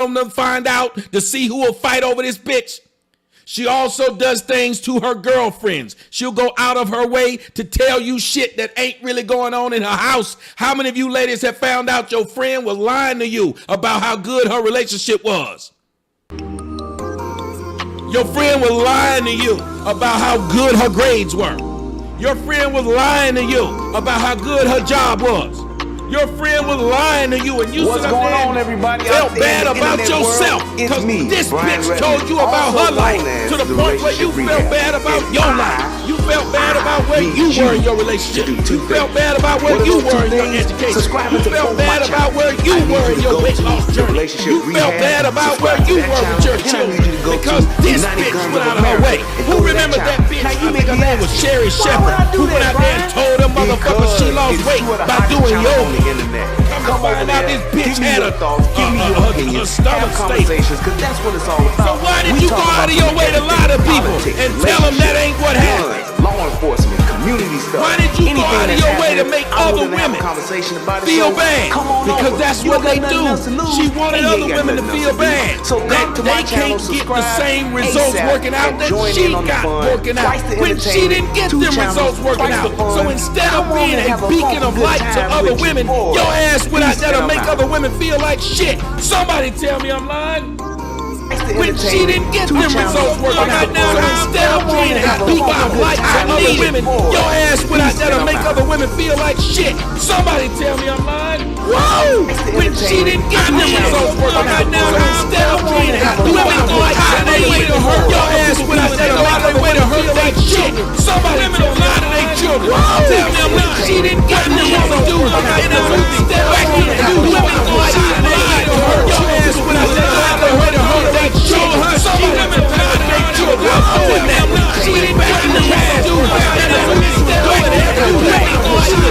them to find out to see who will fight over this bitch. She also does things to her girlfriends. She'll go out of her way to tell you shit that ain't really going on in her house. How many of you ladies have found out your friend was lying to you about how good her relationship was? Your friend was lying to you about how good her grades were. Your friend was lying to you about how good her job was. Your friend was lying to you, and you What's going on, everybody? felt bad about yourself because this bitch told you about her life to the point where you felt bad about your life. You felt bad about where you were in your relationship. You felt bad about where you were in your education. You felt bad about where you were in your weight loss journey. You felt bad about where you were with your children because this bitch went out of her way. Who remembers that bitch? I think her name was Sherry Shepherd, who went out there and told them motherfuckers she lost weight by doing yoga. Come on out, this bitch had a stomach conversations, because that's what it's all about. So why did you go out of your way to lie to people and tell them that ain't what happened? Law enforcement, community stuff. Why did you go out of your way to make other women feel bad? Because that's what they do. She wanted other women to feel bad, that they can't get the same results working out that she got working out when she didn't get them results working out. So instead of being a beacon of light to other women, your ass went out there to make other women feel like shit. Somebody tell me I'm lying. When she didn't get them results working out, now instead of being a beacon of light to other women, your ass went out there to make other women feel like shit. Somebody tell me I'm lying. Whoa! When she didn't get them results working out, now instead of being a beacon of light to other women, your ass went out there to make other women feel like shit. Somebody tell me I'm lying. Children, tell me I'm lying. She didn't get them results working out, now instead of being a beacon of light to other women, your ass went out there to make other women feel like shit. Show her some women proud of their children. She didn't get in the past. Do that. She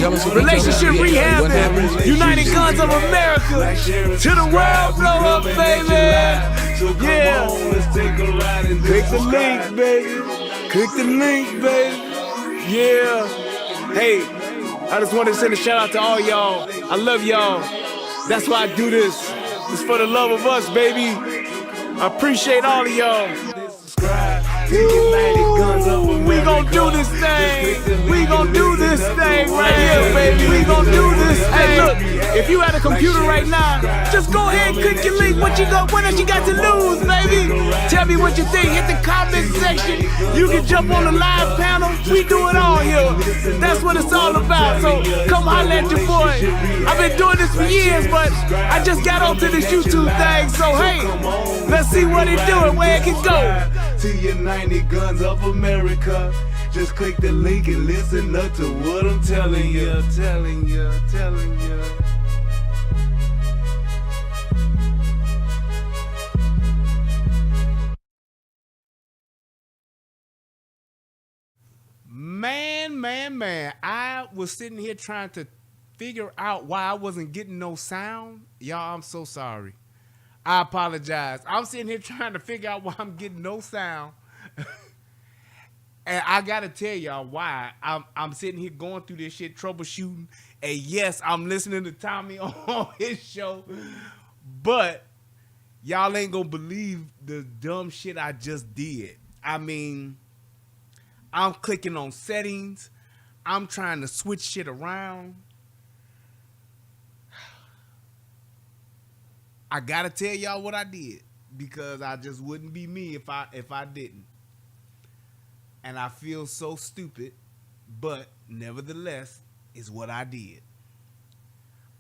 Relationship rehab and United Guns of America. To the world, blow up, baby. Yeah. Click the link, baby. Click the link, baby. Yeah. Hey, I just wanted to send a shout out to all y'all. I love y'all. That's why I do this. It's for the love of us, baby. I appreciate all of y'all. We gon' do this thing. We gon' do this thing right here, baby. We gon' do this thing. Hey, look, if you at a computer right now, just go ahead and click your link. What else you got to lose, baby? Tell me what you think. Hit the comment section. You can jump on the live panel. We do it all here. That's what it's all about. So come holler at your boy. I've been doing this for years, but I just got onto this YouTube thing. So hey, let's see what it do and where it can go. To United Guns of America. Just click the link and listen up to what I'm telling you, telling you. Man. I was sitting here trying to figure out why I wasn't getting no sound. Y'all, I'm so sorry. I apologize. I'm sitting here trying to figure out why I'm getting no sound. And I gotta tell y'all why. I'm sitting here going through this shit, troubleshooting. And yes, I'm listening to Tommy on his show. But y'all ain't gonna believe the dumb shit I just did. I mean, I'm clicking on settings. I'm trying to switch shit around. I gotta tell y'all what I did because I just wouldn't be me if I didn't. And I feel so stupid, but nevertheless, is what I did.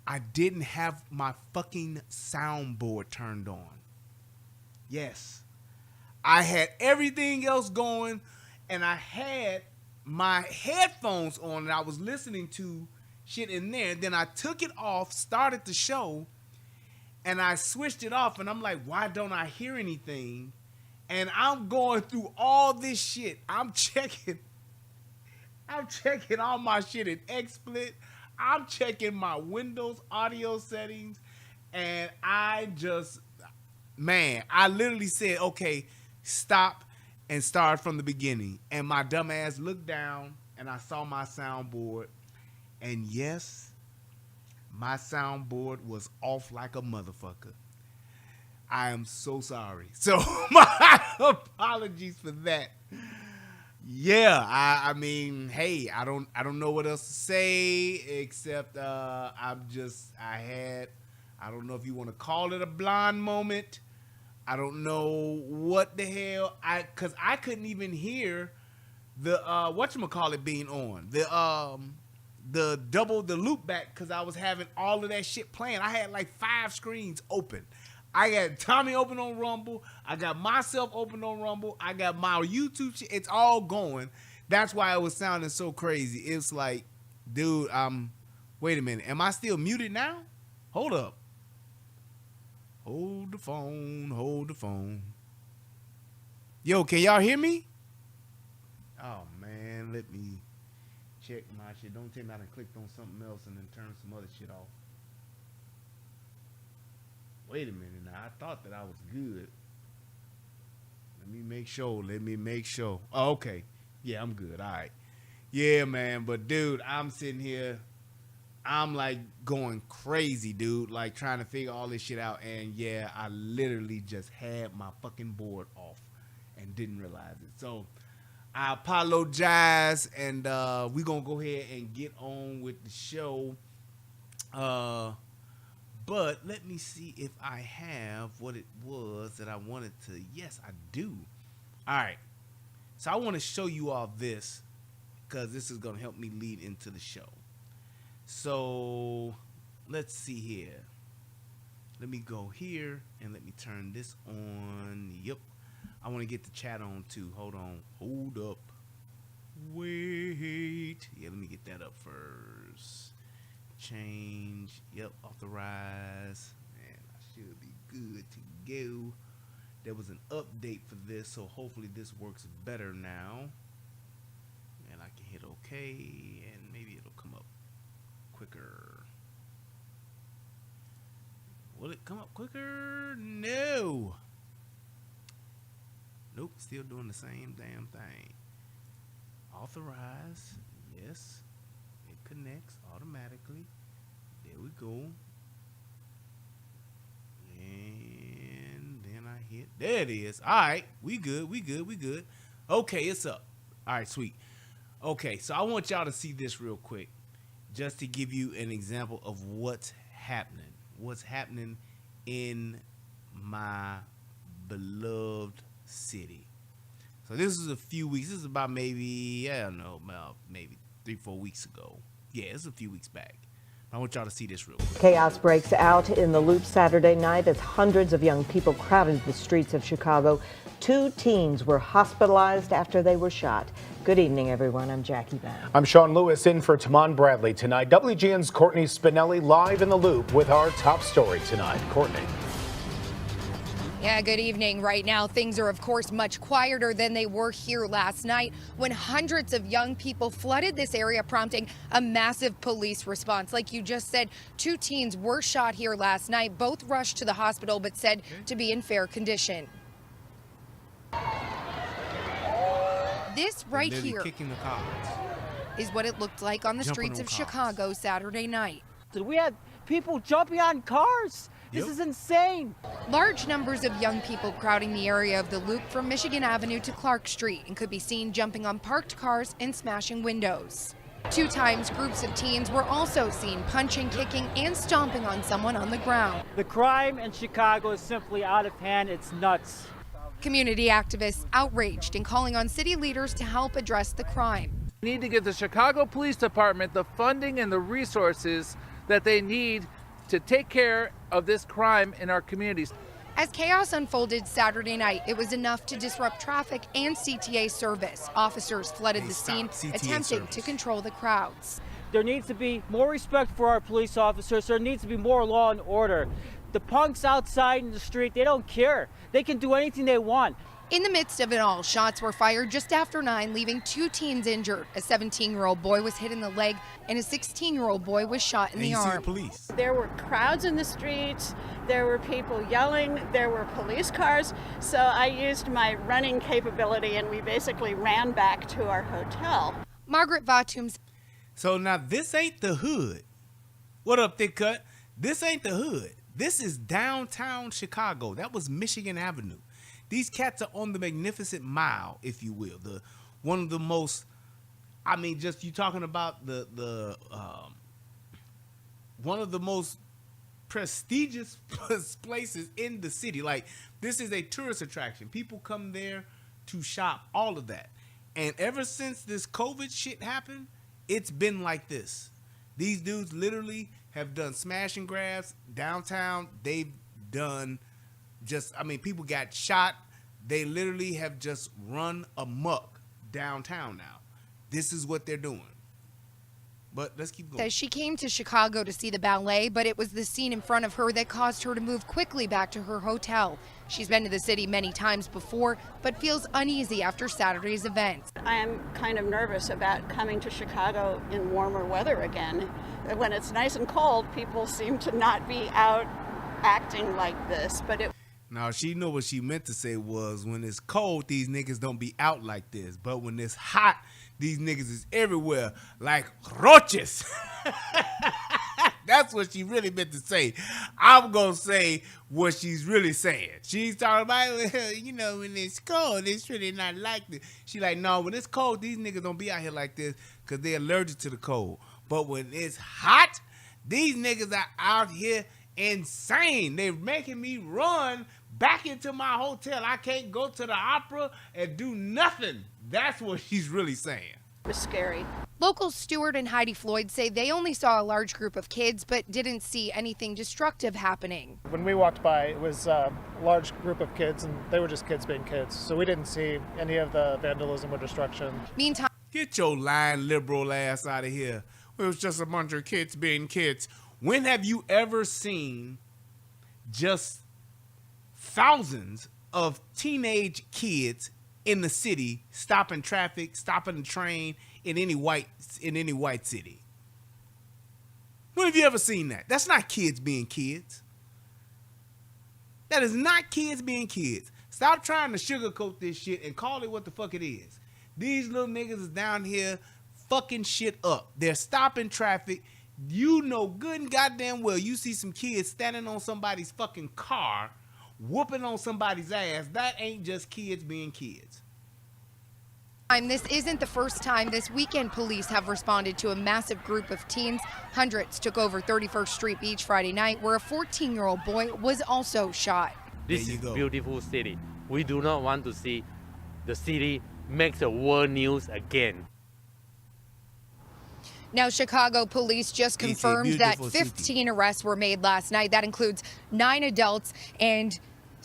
I didn't have my fucking soundboard turned on. Yes. I had everything else going, and I had my headphones on, and I was listening to shit in there. Then I took it off, started the show, and I switched it off, and I'm like, why don't I hear anything? And I'm going through all this shit. I'm checking all my shit in XSplit. I'm checking my Windows audio settings. And I literally said, okay, stop and start from the beginning. And my dumb ass looked down and I saw my soundboard. And yes, my soundboard was off like a motherfucker. I am so sorry. So my apologies for that. Yeah, I mean, hey, I don't know what else to say except I don't know if you want to call it a blonde moment. I don't know what the hell cause I couldn't even hear the whatchamacallit being on. The loop back cause I was having all of that shit playing. I had like 5 screens open. I got Tommy open on Rumble. I got myself open on Rumble. I got my YouTube shit. It's all going. That's why it was sounding so crazy. It's like, dude, wait a minute. Am I still muted now? Hold up. Hold the phone. Yo, can y'all hear me? Oh, man. Let me check my shit. Don't tell me I done clicked on something else and then turn some other shit off. Wait a minute now. I thought that I was good. Let me make sure. Oh, okay. Yeah, I'm good. All right. Yeah, man. But, dude, I'm sitting here. I'm, like, going crazy, dude. Like, trying to figure all this shit out. And, yeah, I literally just had my fucking board off and didn't realize it. So, I apologize. And we're going to go ahead and get on with the show. But let me see if I have what it was that I wanted to. Yes, I do. All right. So I want to show you all this because this is going to help me lead into the show. So let's see here. Let me go here and let me turn this on. Yep. I want to get the chat on too. Hold on. Hold up. Wait. Yeah, let me get that up first. Change. Yep. Authorize. Man, I should be good to go. There was an update for this, so hopefully this works better now. And I can hit OK, and maybe it'll come up. quicker? Will it come up quicker? No. Nope, still doing the same damn thing. Authorize. Yes. It connects automatically. There we go. And then I hit. There it is. All right. We good. Okay, it's up. All right, sweet. Okay, so I want y'all to see this real quick, just to give you an example of what's happening. What's happening in my beloved city. So this is a few weeks. This is about maybe, I don't know, about maybe 3-4 weeks ago. Yeah, it's a few weeks back. I want y'all to see this real quick. Chaos breaks out in the Loop Saturday night as hundreds of young people crowded the streets of Chicago. 2 teens were hospitalized after they were shot. Good evening, everyone. I'm Jackie Brown. I'm Sean Lewis in for Tamon Bradley tonight. WGN's Courtney Spinelli live in the Loop with our top story tonight. Courtney. Yeah, good evening. Right now, things are, of course, much quieter than they were here last night when hundreds of young people flooded this area, prompting a massive police response. Like you just said, 2 teens were shot here last night, both rushed to the hospital, but said to be in fair condition. This right here is what it looked like on the streets of Chicago Saturday night. We had people jumping on cars. This is insane. Large numbers of young people crowding the area of the Loop from Michigan Avenue to Clark Street and could be seen jumping on parked cars and smashing windows. 2 times, groups of teens were also seen punching, kicking, and stomping on someone on the ground. The crime in Chicago is simply out of hand. It's nuts. Community activists outraged and calling on city leaders to help address the crime. We need to give the Chicago Police Department the funding and the resources that they need to take care of this crime in our communities. As chaos unfolded Saturday night, it was enough to disrupt traffic and CTA service. Officers flooded the scene, attempting to control the crowds. There needs to be more respect for our police officers. There needs to be more law and order. The punks outside in the street, they don't care. They can do anything they want. In the midst of it all, shots were fired just after 9, leaving 2 teens injured. A 17-year-old boy was hit in the leg, and a 16-year-old boy was shot in the arm. There were crowds in the streets. There were people yelling. There were police cars. So I used my running capability, and we basically ran back to our hotel. Margaret Vatum. So now this ain't the hood. What up, Thick Cut? This ain't the hood. This is downtown Chicago. That was Michigan Avenue. These cats are on the Magnificent Mile, if you will. One of the most, I mean, just you talking about one of the most prestigious places in the city. Like, this is a tourist attraction. People come there to shop, all of that. And ever since this COVID shit happened, it's been like this. These dudes literally have done smash and grabs downtown. They've done people got shot. They literally have just run amok downtown now. This is what they're doing. But let's keep going. Says she came to Chicago to see the ballet, but it was the scene in front of her that caused her to move quickly back to her hotel. She's been to the city many times before, but feels uneasy after Saturday's events. I am kind of nervous about coming to Chicago in warmer weather again. When it's nice and cold, people seem to not be out acting like this, but Now, she knew what she meant to say was, when it's cold, these niggas don't be out like this. But when it's hot, these niggas is everywhere like roaches. That's what she really meant to say. I'm going to say what she's really saying. She's talking about, when it's cold, it's really not like this. She like, no, when it's cold, these niggas don't be out here like this because they're allergic to the cold. But when it's hot, these niggas are out here insane. They're making me run back into my hotel. I can't go to the opera and do nothing. That's what she's really saying. it was scary. Locals Stuart and Heidi Floyd say they only saw a large group of kids but didn't see anything destructive happening. When we walked by, it was a large group of kids, and they were just kids being kids. So we didn't see any of the vandalism or destruction. Meantime, get your lying liberal ass out of here. It was just a bunch of kids being kids. When have you ever seen just thousands of teenage kids in the city stopping traffic, stopping the train in any white city? When have you ever seen that? That's not kids being kids. That is not kids being kids. Stop trying to sugarcoat this shit and call it what the fuck it is. These little niggas is down here fucking shit up. They're stopping traffic. You know good and goddamn well you see some kids standing on somebody's fucking car, whooping on somebody's ass. That ain't just kids being kids. This isn't the first time this weekend police have responded to a massive group of teens. Hundreds took over 31st Street Beach Friday night, where a 14-year-old boy was also shot. This is a beautiful city. We do not want to see the city make the world news again. Now, Chicago police just confirmed that 15 arrests were made last night. That includes 9 adults and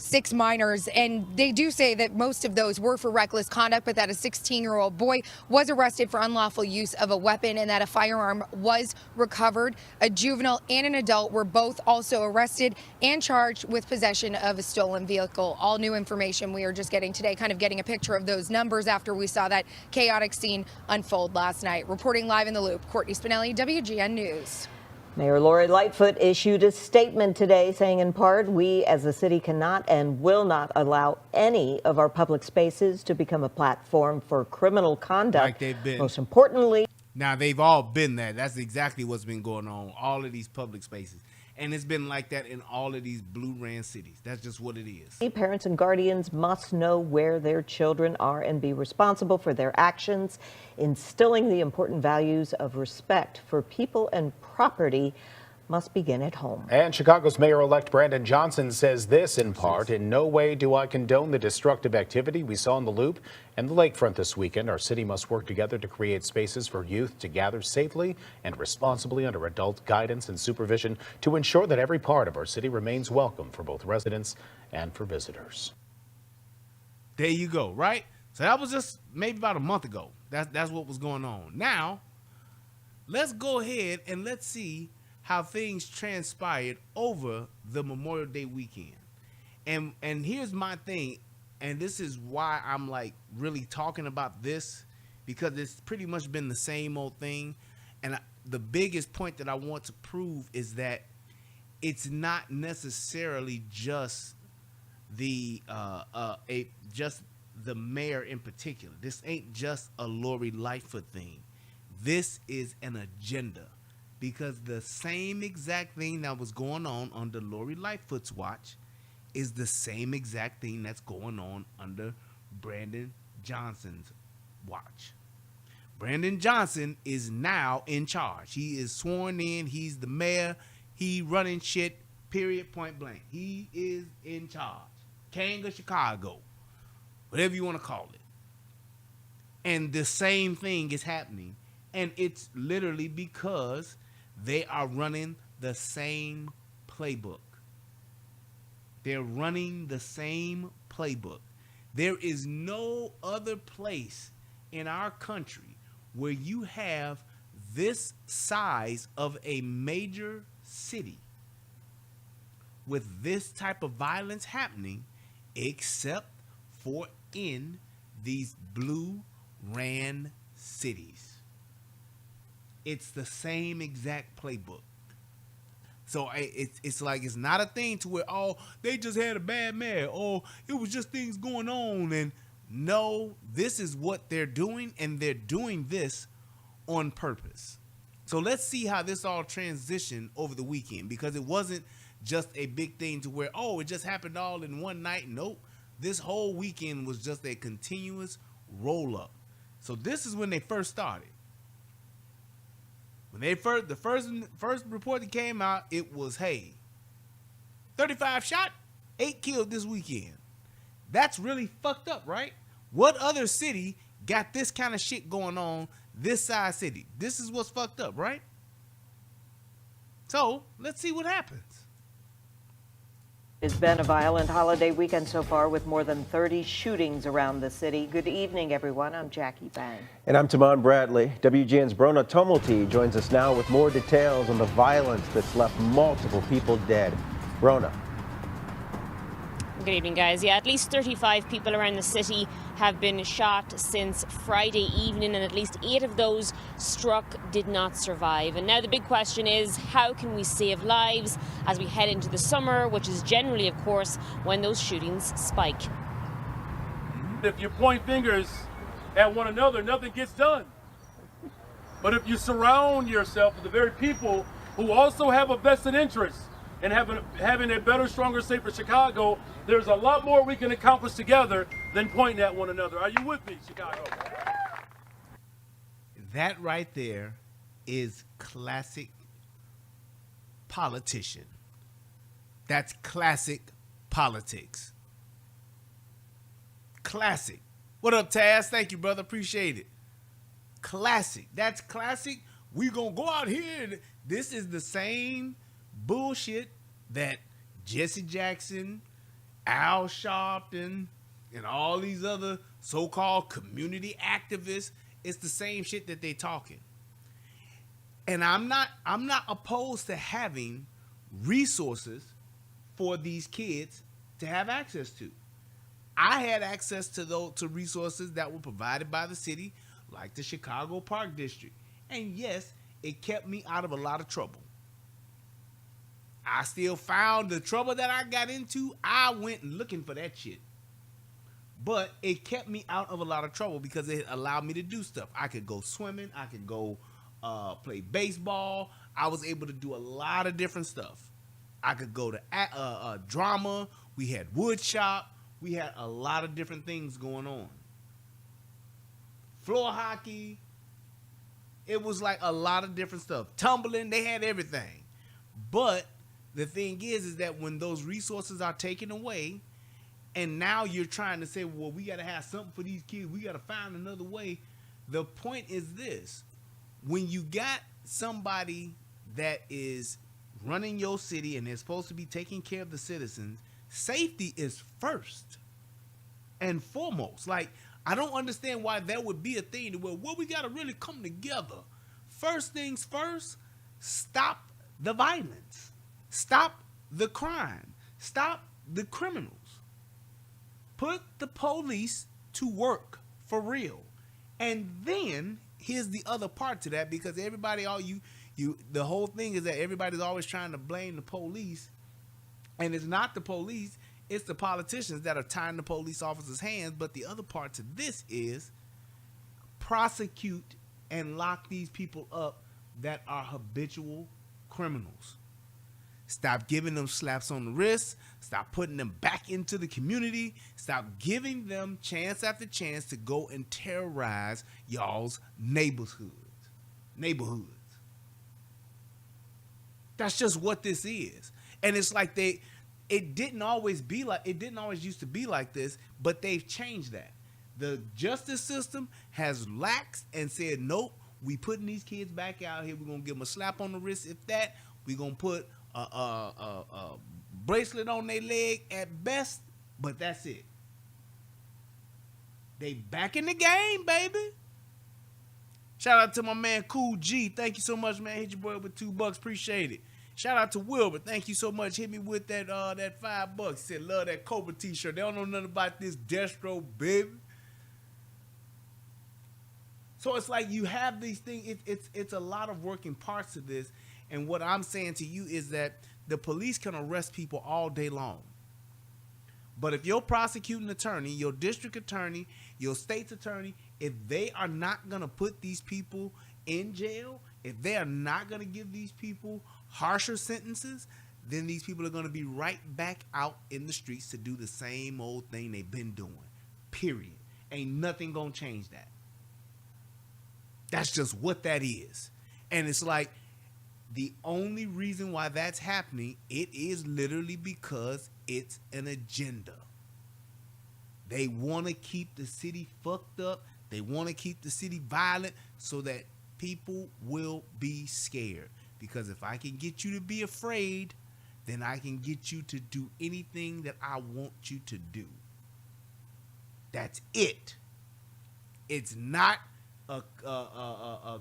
6 minors, and they do say that most of those were for reckless conduct, but that a 16-year-old boy was arrested for unlawful use of a weapon and that a firearm was recovered. A juvenile and an adult were both also arrested and charged with possession of a stolen vehicle. All new information we are just getting today, kind of getting a picture of those numbers after we saw that chaotic scene unfold last night. Reporting live in the Loop, Courtney Spinelli, WGN News. Mayor Lori Lightfoot issued a statement today saying in part, we as a city cannot and will not allow any of our public spaces to become a platform for criminal conduct. Like they've been. Most importantly. Now, they've all been that. That's exactly what's been going on, all of these public spaces. And it's been like that in all of these blue ran cities. That's just what it is. Parents and guardians must know where their children are and be responsible for their actions. Instilling the important values of respect for people and property must begin at home. And Chicago's Mayor-elect Brandon Johnson says this in part, in no way do I condone the destructive activity we saw in the Loop and the lakefront this weekend. Our city must work together to create spaces for youth to gather safely and responsibly under adult guidance and supervision to ensure that every part of our city remains welcome for both residents and for visitors. There you go, right? So that was just maybe about a month ago. That's what was going on. Now, let's go ahead and let's see how things transpired over the Memorial Day weekend. And here's my thing, and this is why I'm like really talking about this, because it's pretty much been the same old thing. And the biggest point that I want to prove is that it's not necessarily just the mayor in particular. This ain't just a Lori Lightfoot thing. This is an agenda. Because the same exact thing that was going on under Lori Lightfoot's watch is the same exact thing that's going on under Brandon Johnson's watch. Brandon Johnson is now in charge. He is sworn in. He's the mayor. He running shit, period, point blank. He is in charge. King of Chicago, whatever you want to call it. And the same thing is happening. And it's literally because they are running the same playbook. They're running the same playbook. There is no other place in our country where you have this size of a major city with this type of violence happening, except for in these blue ran cities. It's the same exact playbook. So it's like, it's not a thing to where, oh, they just had a bad mayor, or it was just things going on. And no, this is what they're doing, and they're doing this on purpose. So let's see how this all transitioned over the weekend, because it wasn't just a big thing to where, oh, it just happened all in one night. Nope. This whole weekend was just a continuous roll up. So this is when they first started. When they the first report that came out, it was, hey, 35 shot, 8 killed this weekend. That's really fucked up, right? What other city got this kind of shit going on this size city? This is what's fucked up, right? So let's see what happens. It's been a violent holiday weekend so far with more than 30 shootings around the city. Good evening, everyone. I'm Jackie Bang. And I'm Tamon Bradley. WGN's Brona Tumulty joins us now with more details on the violence that's left multiple people dead. Brona. Good evening, guys. Yeah, at least 35 people around the city have been shot since Friday evening, and at least 8 of those struck did not survive. And now the big question is, how can we save lives as we head into the summer, which is generally, of course, when those shootings spike? If you point fingers at one another, nothing gets done. But if you surround yourself with the very people who also have a vested interest in having a better, stronger, safer Chicago, there's a lot more we can accomplish together than pointing at one another. Are you with me, Chicago? That right there is classic politician. That's classic politics. Classic. What up, Taz? Thank you, brother. Appreciate it. Classic. That's classic. We gonna go out here and this is the same bullshit that Jesse Jackson, Al Sharpton, and all these other so-called community activists, it's the same shit that they talking. And I'm not opposed to having resources for these kids to have access to. I had access to resources that were provided by the city, like the Chicago Park District. And yes, it kept me out of a lot of trouble. I still found the trouble that I got into. I went looking for that shit. But it kept me out of a lot of trouble because it allowed me to do stuff. I could go swimming. I could go play baseball. I was able to do a lot of different stuff. I could go to drama. We had wood shop. We had a lot of different things going on. Floor hockey. It was like a lot of different stuff. Tumbling, they had everything. But the thing is that when those resources are taken away, and now you're trying to say, well, we got to have something for these kids. We got to find another way. The point is this. When you got somebody that is running your city and they're supposed to be taking care of the citizens, safety is first and foremost. Like, I don't understand why that would be a thing to where, well, we got to really come together. First things first, stop the violence. Stop the crime. Stop the criminals. Put the police to work for real. And then here's the other part to that, because everybody, the whole thing is that everybody's always trying to blame the police. And it's not the police, it's the politicians that are tying the police officers' hands. But the other part to this is prosecute and lock these people up that are habitual criminals. Stop giving them slaps on the wrist. Stop putting them back into the community. Stop giving them chance after chance to go and terrorize y'all's neighborhoods. That's just what this is. And it's like it didn't always used to be like this, but they've changed that. The justice system has laxed and said, nope, we putting these kids back out here. We're going to give them a slap on the wrist. If that, we're going to put a bracelet on their leg at best, but that's it. They back in the game, baby. Shout out to my man Cool G. Thank you so much, man. Hit your boy with $2. Appreciate it. Shout out to Wilbur. Thank you so much. Hit me with that $5. Said love that Cobra t-shirt. They don't know nothing about this Destro, baby. So it's like you have these things. It's a lot of working parts to this. And what I'm saying to you is that the police can arrest people all day long. But if your prosecuting attorney, your district attorney, your state's attorney, if they are not going to put these people in jail, if they are not going to give these people harsher sentences, then these people are going to be right back out in the streets to do the same old thing they've been doing. Period. Ain't nothing going to change that. That's just what that is. And it's like, the only reason why that's happening, it is literally because it's an agenda. They want to keep the city fucked up. They want to keep the city violent so that people will be scared. Because if I can get you to be afraid, then I can get you to do anything that I want you to do. That's it. It's not a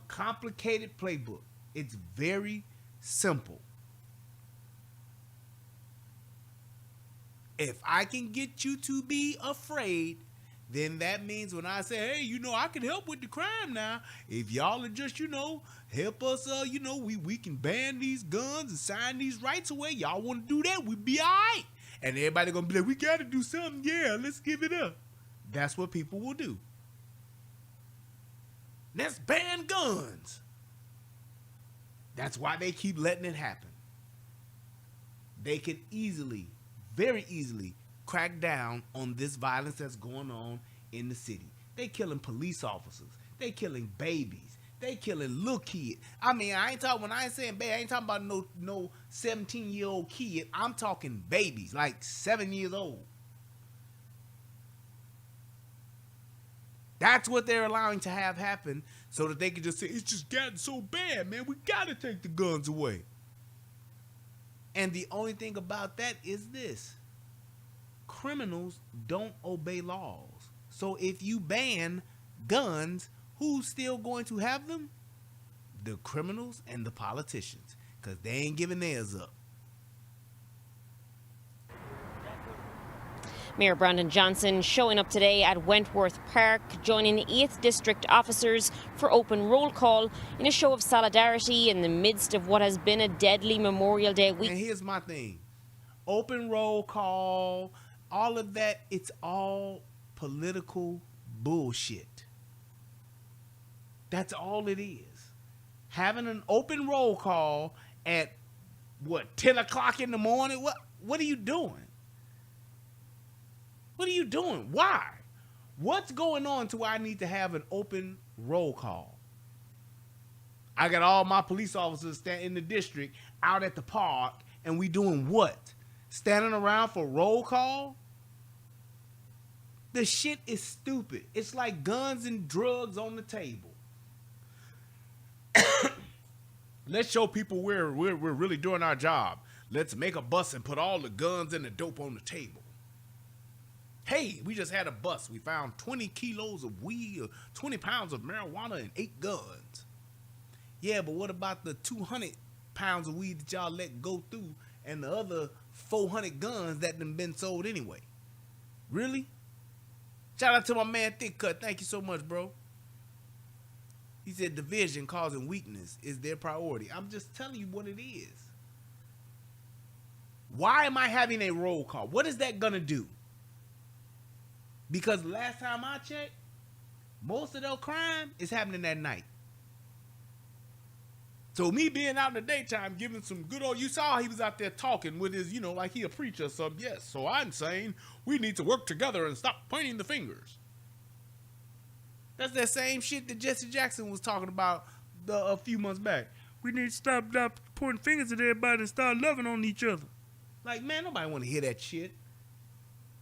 complicated playbook. It's very simple. If I can get you to be afraid, then that means when I say, hey, you know, I can help with the crime now. If y'all are just, you know, help us, you know, we can ban these guns and sign these rights away. Y'all want to do that, we'd be all right. And everybody going to be like, we got to do something. Yeah, let's give it up. That's what people will do. Let's ban guns. That's why they keep letting it happen. They could easily, very easily, crack down on this violence that's going on in the city. They killing police officers. They killing babies. They killing little kids. I mean, when I ain't saying baby, I ain't talking about no 17-year-old kid. I'm talking babies, like 7 years old. That's what they're allowing to have happen so that they can just say, it's just gotten so bad, man. We got to take the guns away. And the only thing about that is this. Criminals don't obey laws. So if you ban guns, who's still going to have them? The criminals and the politicians, because they ain't giving theirs up. Mayor Brandon Johnson showing up today at Wentworth Park, joining 8th District officers for open roll call in a show of solidarity in the midst of what has been a deadly Memorial Day week. And here's my thing. Open roll call, all of that, it's all political bullshit. That's all it is. Having an open roll call at, 10 o'clock in the morning? What are you doing? What are you doing? Why? What's going on to where I need to have an open roll call? I got all my police officers in the district out at the park, and we doing what? Standing around for roll call? The shit is stupid. It's like guns and drugs on the table. Let's show people we're really doing our job. Let's make a bus and put all the guns and the dope on the table. Hey, we just had a bus. We found 20 kilos of weed, or 20 pounds of marijuana, and 8 guns. Yeah, but what about the 200 pounds of weed that y'all let go through and the other 400 guns that done been sold anyway? Really? Shout out to my man Thick Cut. Thank you so much, bro. He said division causing weakness is their priority. I'm just telling you what it is. Why am I having a roll call? What is that gonna do? Because last time I checked, most of their crime is happening at night. So me being out in the daytime, giving some good old, you saw he was out there talking with his, like he a preacher or something. Yes, so I'm saying we need to work together and stop pointing the fingers. That's that same shit that Jesse Jackson was talking about a few months back. We need to stop pointing fingers at everybody and start loving on each other. Like, man, nobody want to hear that shit.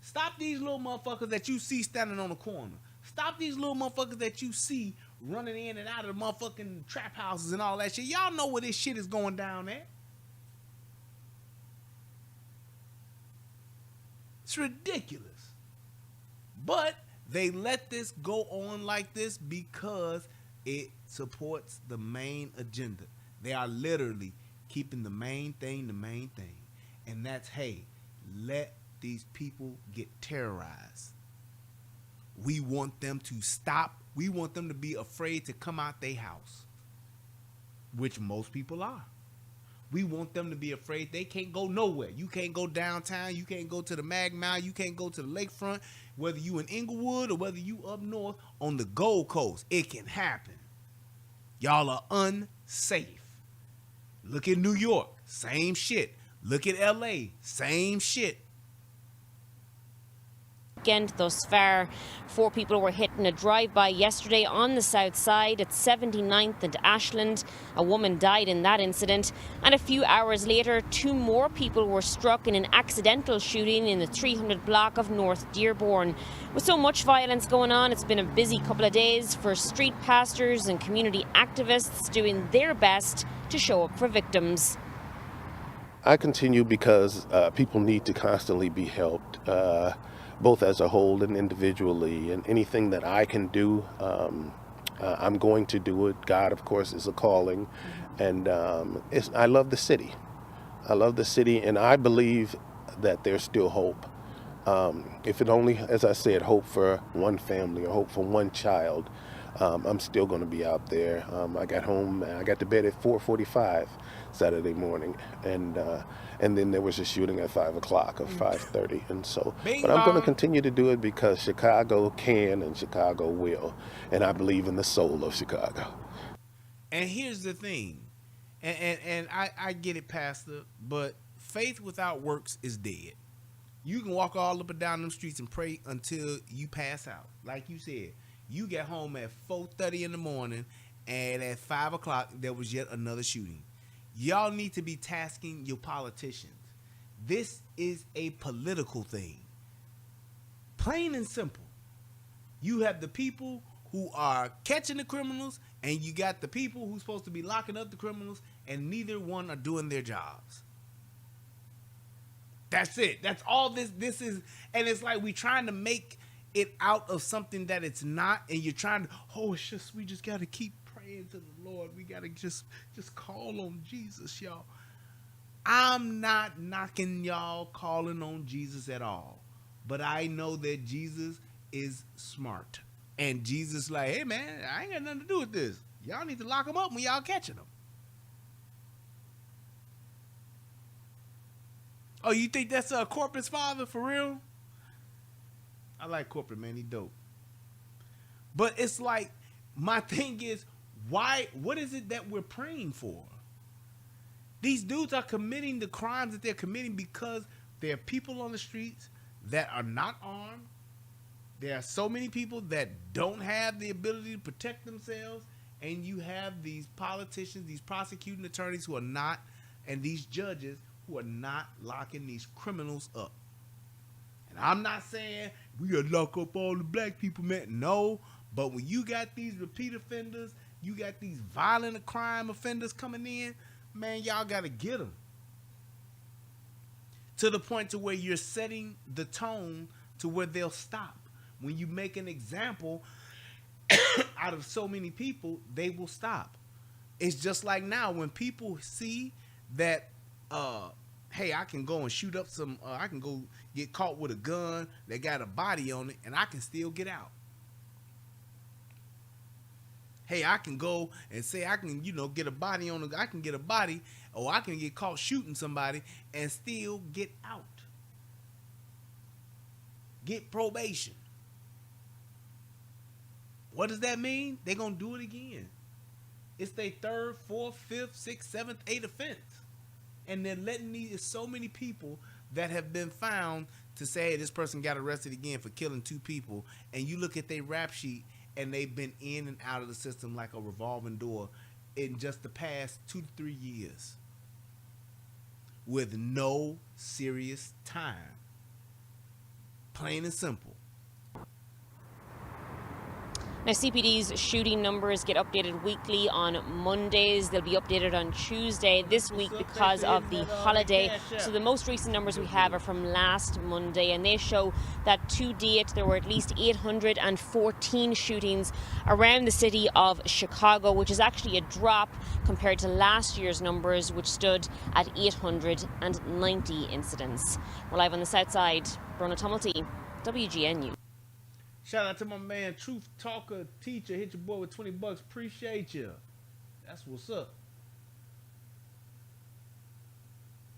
Stop these little motherfuckers that you see standing on the corner. Stop these little motherfuckers that you see running in and out of the motherfucking trap houses and all that shit. Y'all know where this shit is going down at. It's ridiculous. But they let this go on like this because it supports the main agenda. They are literally keeping the main thing. And that's, hey, let these people get terrorized. We want them to stop. We want them to be afraid to come out their house, which most people are. We want them to be afraid they can't go nowhere. You can't go downtown. You can't go to the Magmire. You can't go to the lakefront. Whether you in Inglewood or whether you up north on the Gold Coast, it can happen. Y'all are unsafe. Look at New York, same shit. Look at LA, same shit. Thus far, 4 people were hit in a drive-by yesterday on the south side at 79th and Ashland. A woman died in that incident, and a few hours later 2 more people were struck in an accidental shooting in the 300 block of North Dearborn. With so much violence going on, it's been a busy couple of days for street pastors and community activists doing their best to show up for victims. I continue because people need to constantly be helped. Both as a whole and individually, and anything that I can do, I'm going to do it. God, of course, is a calling, and I love the city. I love the city, and I believe that there's still hope. If it only, as I said, hope for one family or hope for one child, I'm still going to be out there. I got home, I got to bed at 4:45 Saturday morning, and then there was a shooting at 5 o'clock or 5:30, and so. But I'm going to continue to do it because Chicago can and Chicago will, and I believe in the soul of Chicago. And here's the thing, and I get it, Pastor, but faith without works is dead. You can walk all up and down them streets and pray until you pass out. Like you said, you get home at 4:30 in the morning, and at 5 o'clock, there was yet another shooting. Y'all need to be tasking your politicians. This is a political thing. Plain and simple. You have the people who are catching the criminals, and you got the people who's supposed to be locking up the criminals, and neither one are doing their jobs. That's it. That's all this is. And it's like we trying to make it out of something that it's not, and you're trying to, we just got to keep praying to the Lord. We got to just call on Jesus, y'all. I'm not knocking y'all calling on Jesus at all, but I know that Jesus is smart, and Jesus like, hey man, I ain't got nothing to do with this. Y'all need to lock them up when y'all catching them. Oh, you think that's Corporate's father for real? I like Corporate, man. He dope. But it's like, my thing is, what is it that we're praying for? These dudes are committing the crimes that they're committing because there are people on the streets that are not armed. There are so many people that don't have the ability to protect themselves. And you have these politicians, these prosecuting attorneys who are not, and these judges who are not locking these criminals up. And I'm not saying we gotta lock up all the black people, man. No, but when you got these repeat offenders, you got these violent crime offenders coming in, man, y'all gotta get them. To the point to where you're setting the tone to where they'll stop. When you make an example out of so many people, they will stop. It's just like now when people see that hey, I can go and shoot up some, I can go get caught with a gun that got a body on it, and I can still get out. Hey, I can go and say I can, get a body on I can get a body, or I can get caught shooting somebody and still get out. Get probation. What does that mean? They're going to do it again. It's their 3rd, 4th, 5th, 6th, 7th, 8th offense. And they're letting these so many people that have been found to say, hey, this person got arrested again for killing 2 people. And you look at their rap sheet, and they've been in and out of the system like a revolving door in just the past 2 to 3 years with no serious time. Plain and simple. Now, CPD's shooting numbers get updated weekly on Mondays. They'll be updated on Tuesday this week because of the holiday. So the most recent numbers we have are from last Monday, and they show that to date there were at least 814 shootings around the city of Chicago, which is actually a drop compared to last year's numbers, which stood at 890 incidents. We're live on the South Side. Brona Tumulty, WGN News. Shout out to my man, Truth Talker Teacher. Hit your boy with $20. Appreciate you. That's what's up.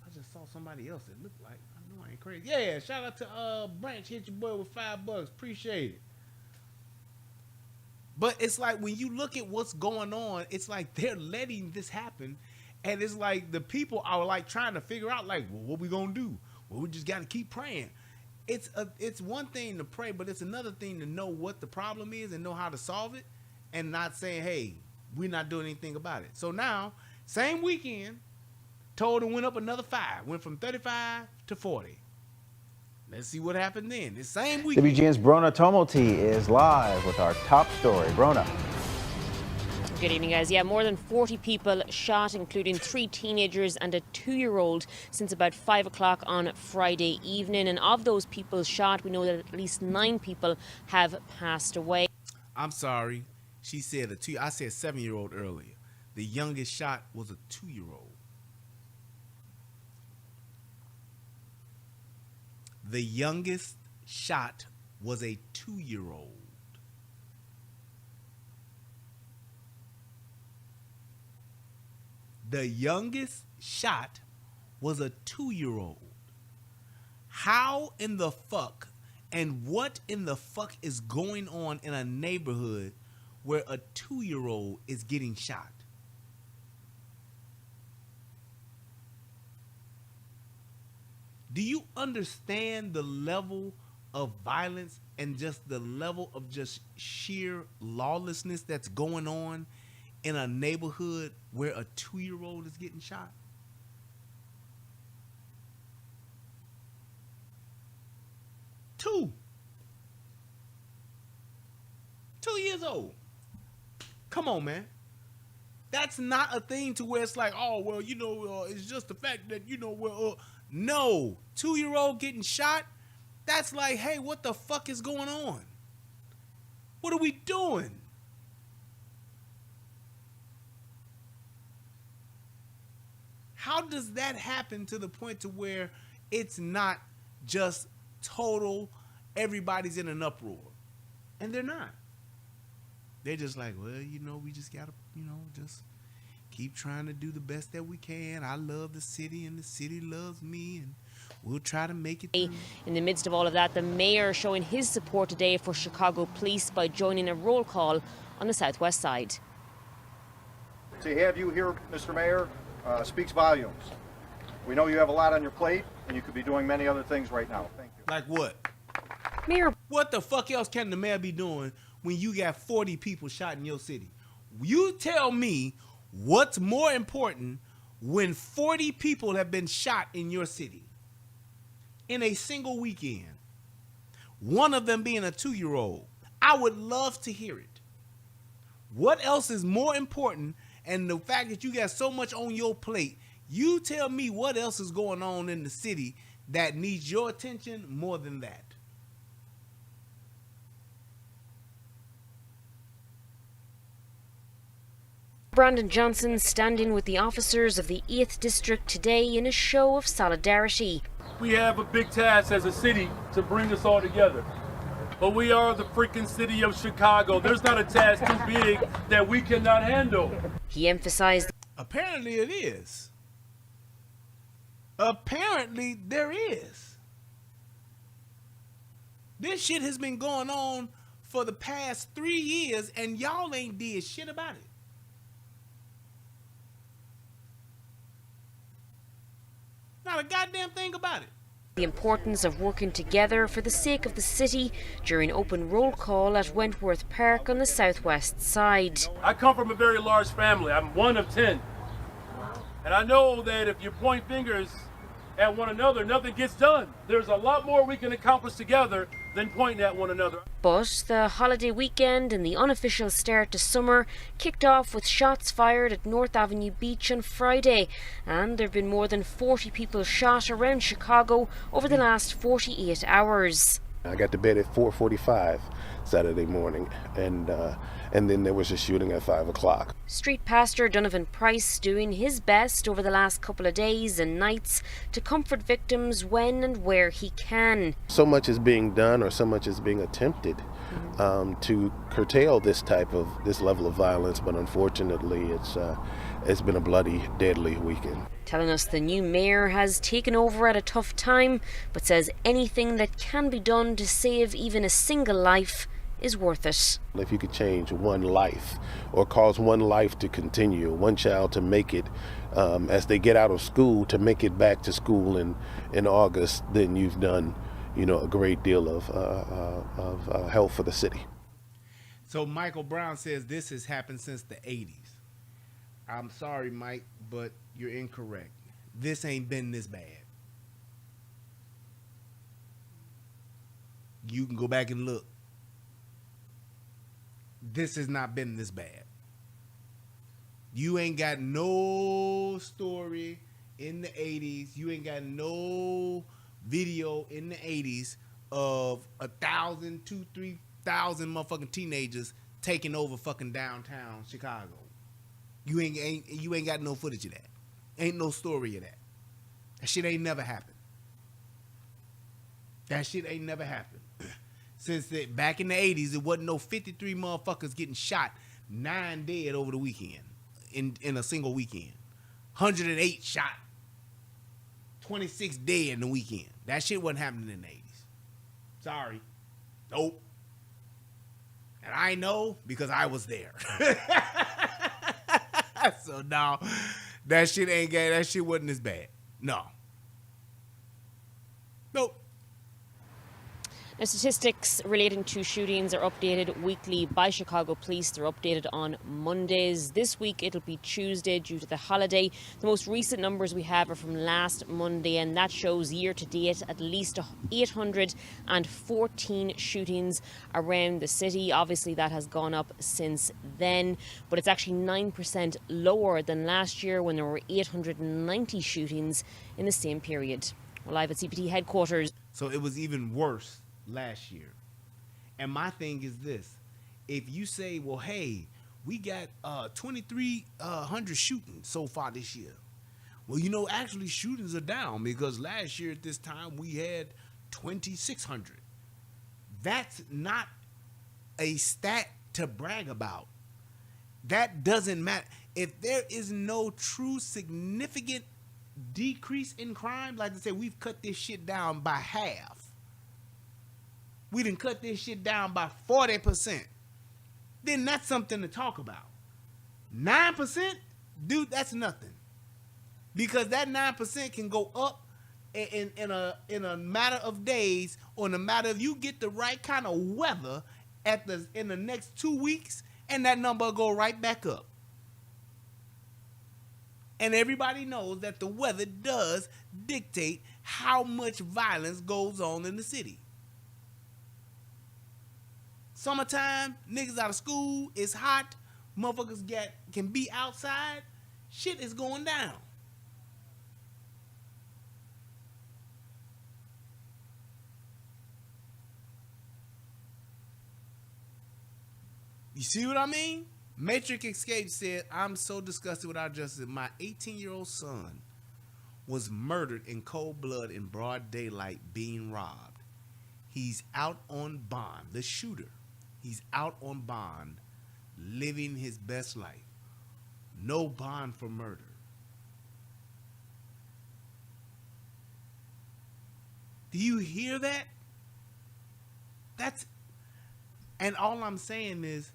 I just saw somebody else that looked like. I know I ain't crazy. Yeah, shout out to Branch. Hit your boy with $5. Appreciate it. But it's like when you look at what's going on, it's like they're letting this happen. And it's like the people are like trying to figure out like, well, what we gonna do? Well, we just got to keep praying. It's one thing to pray, but it's another thing to know what the problem is and know how to solve it, and not saying, hey, we're not doing anything about it. So now, same weekend, told it went up another 5, went from 35 to 40. Let's see what happened then. The same weekend. WGN's Brona Tumulty is live with our top story. Brona. Good evening, guys. Yeah, more than 40 people shot, including 3 teenagers and a 2-year-old, since about 5 o'clock on Friday evening. And of those people shot, we know that at least 9 people have passed away. I'm sorry. She said I said 7-year-old earlier. The youngest shot was a 2-year-old. The youngest shot was a 2-year-old. The youngest shot was a 2-year-old. How in the fuck and what in the fuck is going on in a neighborhood where a 2-year-old is getting shot? Do you understand the level of violence and just the level of just sheer lawlessness that's going on in a neighborhood where a 2-year-old is getting shot? Two years old. Come on, man. That's not a thing to where it's like, oh, well, you know, it's just the fact that, you know, well, no. 2-year-old getting shot, that's like, hey, what the fuck is going on? What are we doing? How does that happen to the point to where it's not just total, everybody's in an uproar? And they're not. They're just like, well, you know, we just gotta, you know, just keep trying to do the best that we can. I love the city and the city loves me, and we'll try to make it through. In the midst of all of that, the mayor showing his support today for Chicago police by joining a roll call on the southwest side. To have you here, Mr. Mayor, speaks volumes. We know you have a lot on your plate, and you could be doing many other things right now. Thank you. Like what? Mayor, what the fuck else can the mayor be doing when you got 40 people shot in your city? You tell me what's more important when 40 people have been shot in your city in a single weekend, one of them being a 2-year-old. I would love to hear it. What else is more important? And the fact that you got so much on your plate, you tell me what else is going on in the city that needs your attention more than that. Brandon Johnson standing with the officers of the 8th District today in a show of solidarity. We have a big task as a city to bring us all together. But we are the freaking city of Chicago. There's not a task too big that we cannot handle. He emphasized, apparently it is. Apparently there is. This shit has been going on for the past 3 years and y'all ain't did shit about it. Not a goddamn thing about it. The importance of working together for the sake of the city during open roll call at Wentworth Park on the southwest side. I come from a very large family. I'm one of 10. And I know that if you point fingers at one another, nothing gets done. There's a lot more we can accomplish together than pointing at one another. But the holiday weekend and the unofficial start to summer kicked off with shots fired at North Avenue Beach on Friday, and there have been more than 40 people shot around Chicago over the last 48 hours. I got to bed at 4:45 Saturday morning, and then there was a shooting at 5 o'clock. Street pastor Donovan Price doing his best over the last couple of days and nights to comfort victims when and where he can. So much is being done, or so much is being attempted to curtail this level of violence, but unfortunately it's been a bloody, deadly weekend. Telling us the new mayor has taken over at a tough time, but says anything that can be done to save even a single life is worth it. If you could change one life or cause one life to continue, one child to make it as they get out of school, to make it back to school in August, then you've done, a great deal of help for the city. So Michael Brown says this has happened since the 80s. I'm sorry, Mike, but you're incorrect. This ain't been this bad. You can go back and look. This has not been this bad. You ain't got no story in the 80s. You ain't got no video in the 80s of 1,000, 2,000, 3,000 motherfucking teenagers taking over fucking downtown Chicago. You ain't got no footage of that. Ain't no story of that. That shit ain't never happened. That shit ain't never happened. Since back in the 80s, it wasn't no 53 motherfuckers getting shot, 9 dead over the weekend, in a single weekend. 108 shot, 26 dead in the weekend. That shit wasn't happening in the 80s. Sorry. Nope. And I know because I was there. So no, that shit ain't gay. That shit wasn't as bad. No. Nope. Now, statistics relating to shootings are updated weekly by Chicago Police. They're updated on Mondays. This week it'll be Tuesday due to the holiday. The most recent numbers we have are from last Monday, and that shows year to date at least 814 shootings around the city. Obviously that has gone up since then, but it's actually 9% lower than last year when there were 890 shootings in the same period. We're live at CPT headquarters. So it was even worse last year. And my thing is this: if you say, well, hey, we got 2,300 shootings so far this year. Well, you know, actually shootings are down because last year at this time we had 2,600. That's not a stat to brag about. That doesn't matter. If there is no true significant decrease in crime, like I said, we've cut this shit down by half. We done cut this shit down by 40%. Then that's something to talk about. 9%? Dude, that's nothing. Because that 9% can go up in a matter of days, or in a matter of you get the right kind of weather in the next 2 weeks, and that number will go right back up. And everybody knows that the weather does dictate how much violence goes on in the city. Summertime, niggas out of school, it's hot, motherfuckers can be outside, shit is going down. You see what I mean? Matrix Escape said, I'm so disgusted with our justice. My 18-year-old son was murdered in cold blood in broad daylight being robbed. He's out on bond. The shooter. He's out on bond, living his best life. No bond for murder. Do you hear that? And all I'm saying is,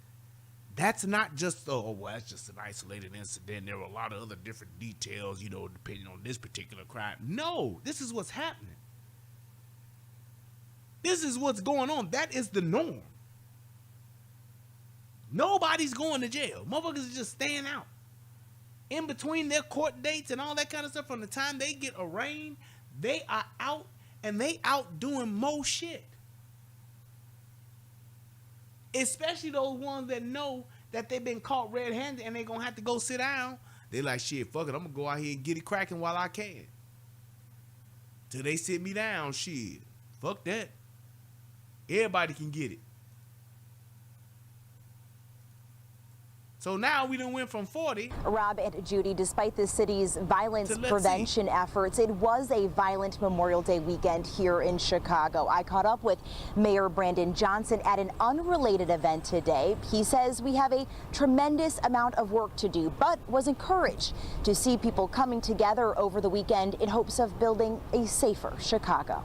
that's not just, oh, well, that's just an isolated incident. There were a lot of other different details, you know, depending on this particular crime. No, this is what's happening. This is what's going on. That is the norm. Nobody's going to jail. Motherfuckers are just staying out. In between their court dates and all that kind of stuff, from the time they get arraigned, they are out, and they out doing more shit. Especially those ones that know that they've been caught red-handed and they're going to have to go sit down. They like, shit, fuck it, I'm going to go out here and get it cracking while I can. Till they sit me down, shit. Fuck that. Everybody can get it. So now we done went from 40. Rob and Judy, despite the city's violence prevention efforts, it was a violent Memorial Day weekend here in Chicago. I caught up with Mayor Brandon Johnson at an unrelated event today. He says we have a tremendous amount of work to do, but was encouraged to see people coming together over the weekend in hopes of building a safer Chicago.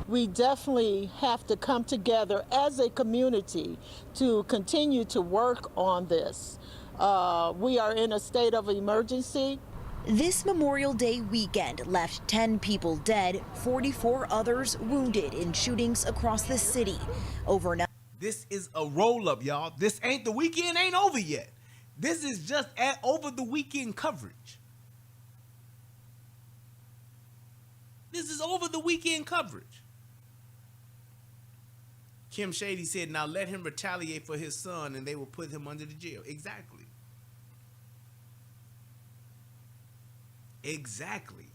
We definitely have to come together as a community to continue to work on this. We are in a state of emergency. This Memorial Day weekend left 10 people dead, 44 others wounded in shootings across the city. Overnight. This is a roll-up, y'all. The weekend ain't over yet. This is just over the weekend coverage. This is over the weekend coverage. Kim Shady said, now let him retaliate for his son and they will put him under the jail. Exactly. Exactly.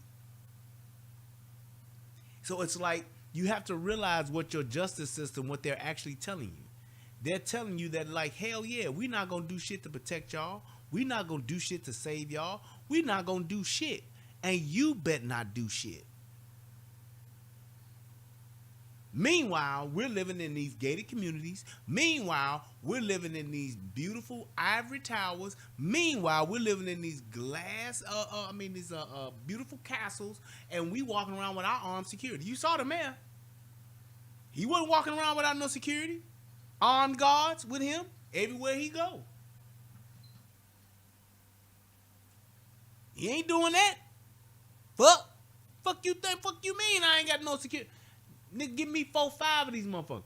So it's like you have to realize what your justice system, what they're actually telling you. They're telling you that, like, hell yeah, we're not going to do shit to protect y'all. We're not going to do shit to save y'all. We're not going to do shit. And you bet not do shit. Meanwhile, we're living in these gated communities. Meanwhile, we're living in these beautiful ivory towers. Meanwhile, we're living in these beautiful castles, and we walking around with our armed security. You saw the mayor. He wasn't walking around without no security. Armed guards with him everywhere he go. He ain't doing that. Fuck you think? Fuck you mean I ain't got no security? Nigga, give me 4, 5 of these motherfuckers.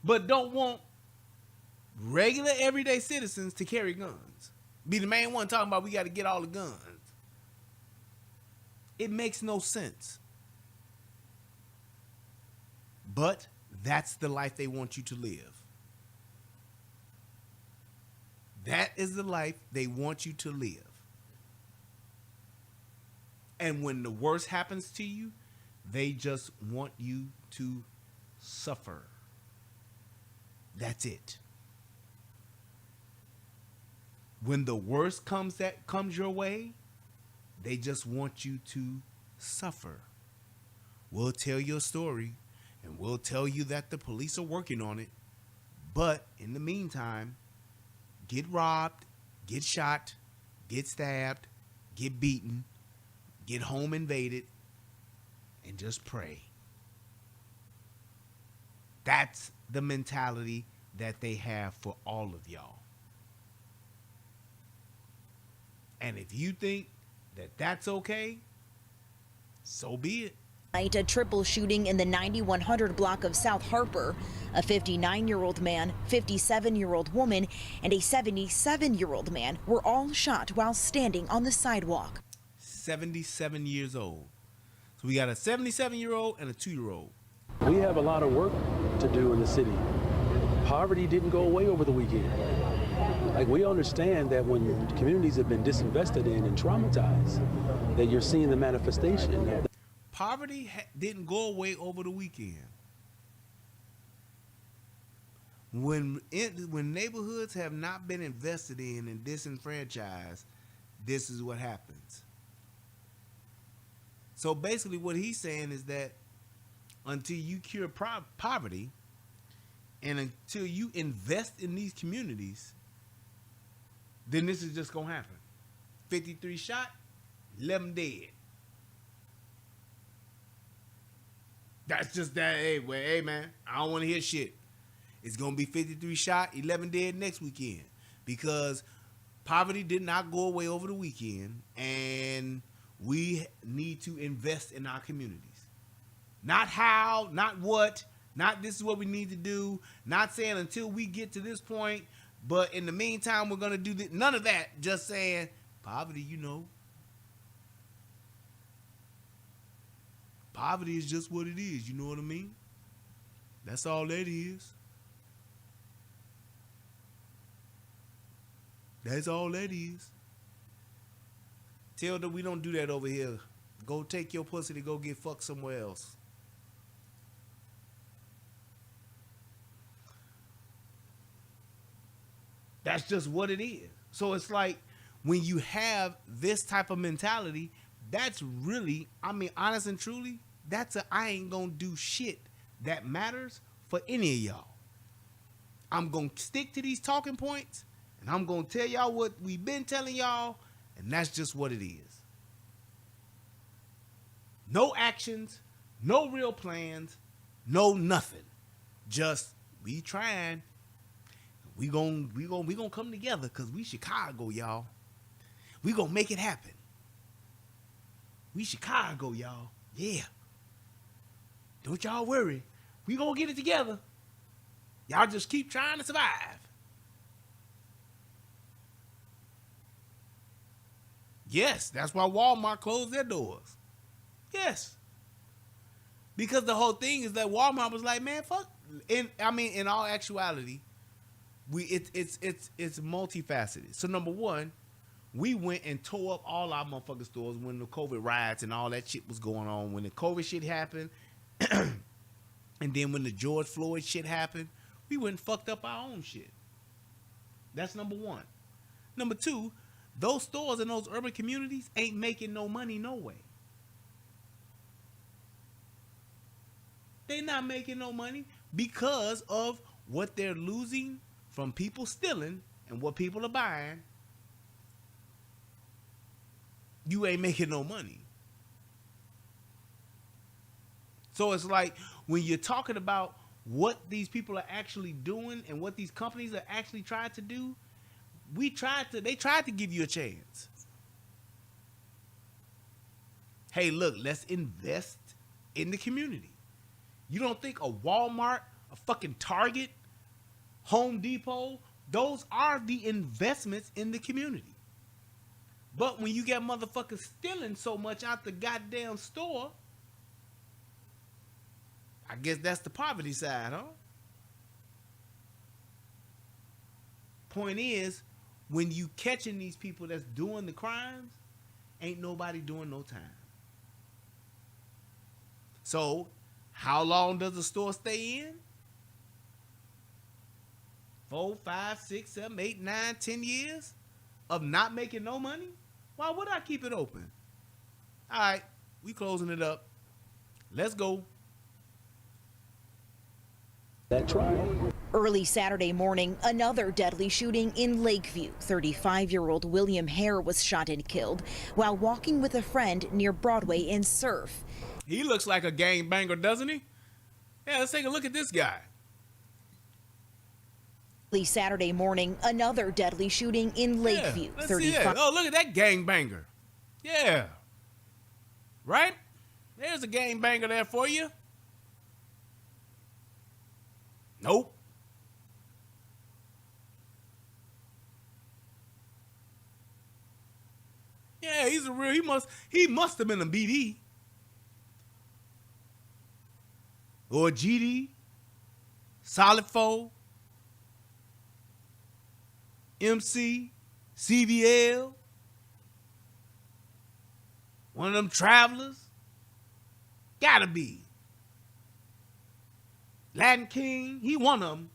But don't want regular everyday citizens to carry guns. Be the main one talking about we got to get all the guns. It makes no sense. But that's the life they want you to live. That is the life they want you to live. And when the worst happens to you, they just want you to suffer. That's it. When the worst comes your way, they just want you to suffer. We'll tell your story, and we'll tell you that the police are working on it. But in the meantime, get robbed, get shot, get stabbed, get beaten, get home invaded, and just pray. That's the mentality that they have for all of y'all. And if you think that that's okay, so be it. A triple shooting in the 9100 block of South Harper. A 59-year-old man, 57-year-old woman, and a 77-year-old man were all shot while standing on the sidewalk. 77 years old. So we got a 77-year-old and a 2-year-old. We have a lot of work to do in the city. Poverty didn't go away over the weekend. Like, we understand that when communities have been disinvested in and traumatized, that you're seeing the manifestation. Poverty didn't go away over the weekend. When neighborhoods have not been invested in and disenfranchised, this is what happens. So basically what he's saying is that until you cure poverty and until you invest in these communities, then this is just going to happen. 53 shot, 11 dead. That's just that. Hey man, I don't want to hear shit. It's going to be 53 shot, 11 dead next weekend because poverty did not go away over the weekend, and we need to invest in our communities. Not how, not what, not this is what we need to do, not saying until we get to this point, but in the meantime, we're going to do this. None of that, just saying poverty, poverty is just what it is, you know what I mean? That's all that is. That's all that is. Tell them we don't do that over here. Go take your pussy to go get fucked somewhere else. That's just what it is. So it's like when you have this type of mentality, that's really, honest and truly, that's a I ain't gonna do shit that matters for any of y'all. I'm gonna stick to these talking points, and I'm gonna tell y'all what we've been telling y'all, and that's just what it is. No actions, no real plans, no nothing. Just we trying. We gonna come together because we Chicago, y'all. We gonna make it happen. We Chicago, y'all. Yeah. Don't y'all worry. We gonna get it together. Y'all just keep trying to survive. Yes, that's why Walmart closed their doors. Yes. Because the whole thing is that Walmart was like, man, fuck. In all actuality, it's multifaceted. So number one, we went and tore up all our motherfucking stores when the COVID riots and all that shit was going on. When the COVID shit happened, and then when the George Floyd shit happened, we went and fucked up our own shit. That's number one. Number two, those stores in those urban communities ain't making no money no way. They're not making no money because of what they're losing from people stealing and what people are buying. You ain't making no money. So it's like when you're talking about what these people are actually doing and what these companies are actually trying to do, they tried to give you a chance. Hey, look, let's invest in the community. You don't think a Walmart, a fucking Target, Home Depot, those are the investments in the community. But when you get motherfuckers stealing so much out the goddamn store, I guess that's the poverty side, huh? Point is, when you catching these people that's doing the crimes, ain't nobody doing no time. So, how long does the store stay in? 4, 5, 6, 7, 8, 9, 10 years of not making no money? Why would I keep it open? All right, we closing it up. Let's go. Early Saturday morning, another deadly shooting in Lakeview. 35-year-old William Hare was shot and killed while walking with a friend near Broadway in Surf. He looks like a gangbanger, doesn't he? Yeah, let's take a look at this guy. Early Saturday morning, another deadly shooting in Lakeview. Yeah, let's see that. Oh, look at that gangbanger. Yeah. Right? There's a gangbanger there for you. Nope. Yeah, he's a real, he must have been a BD. Or a GD. Solid 4. MC. CVL. One of them travelers. Gotta be. Latin King, he one of them.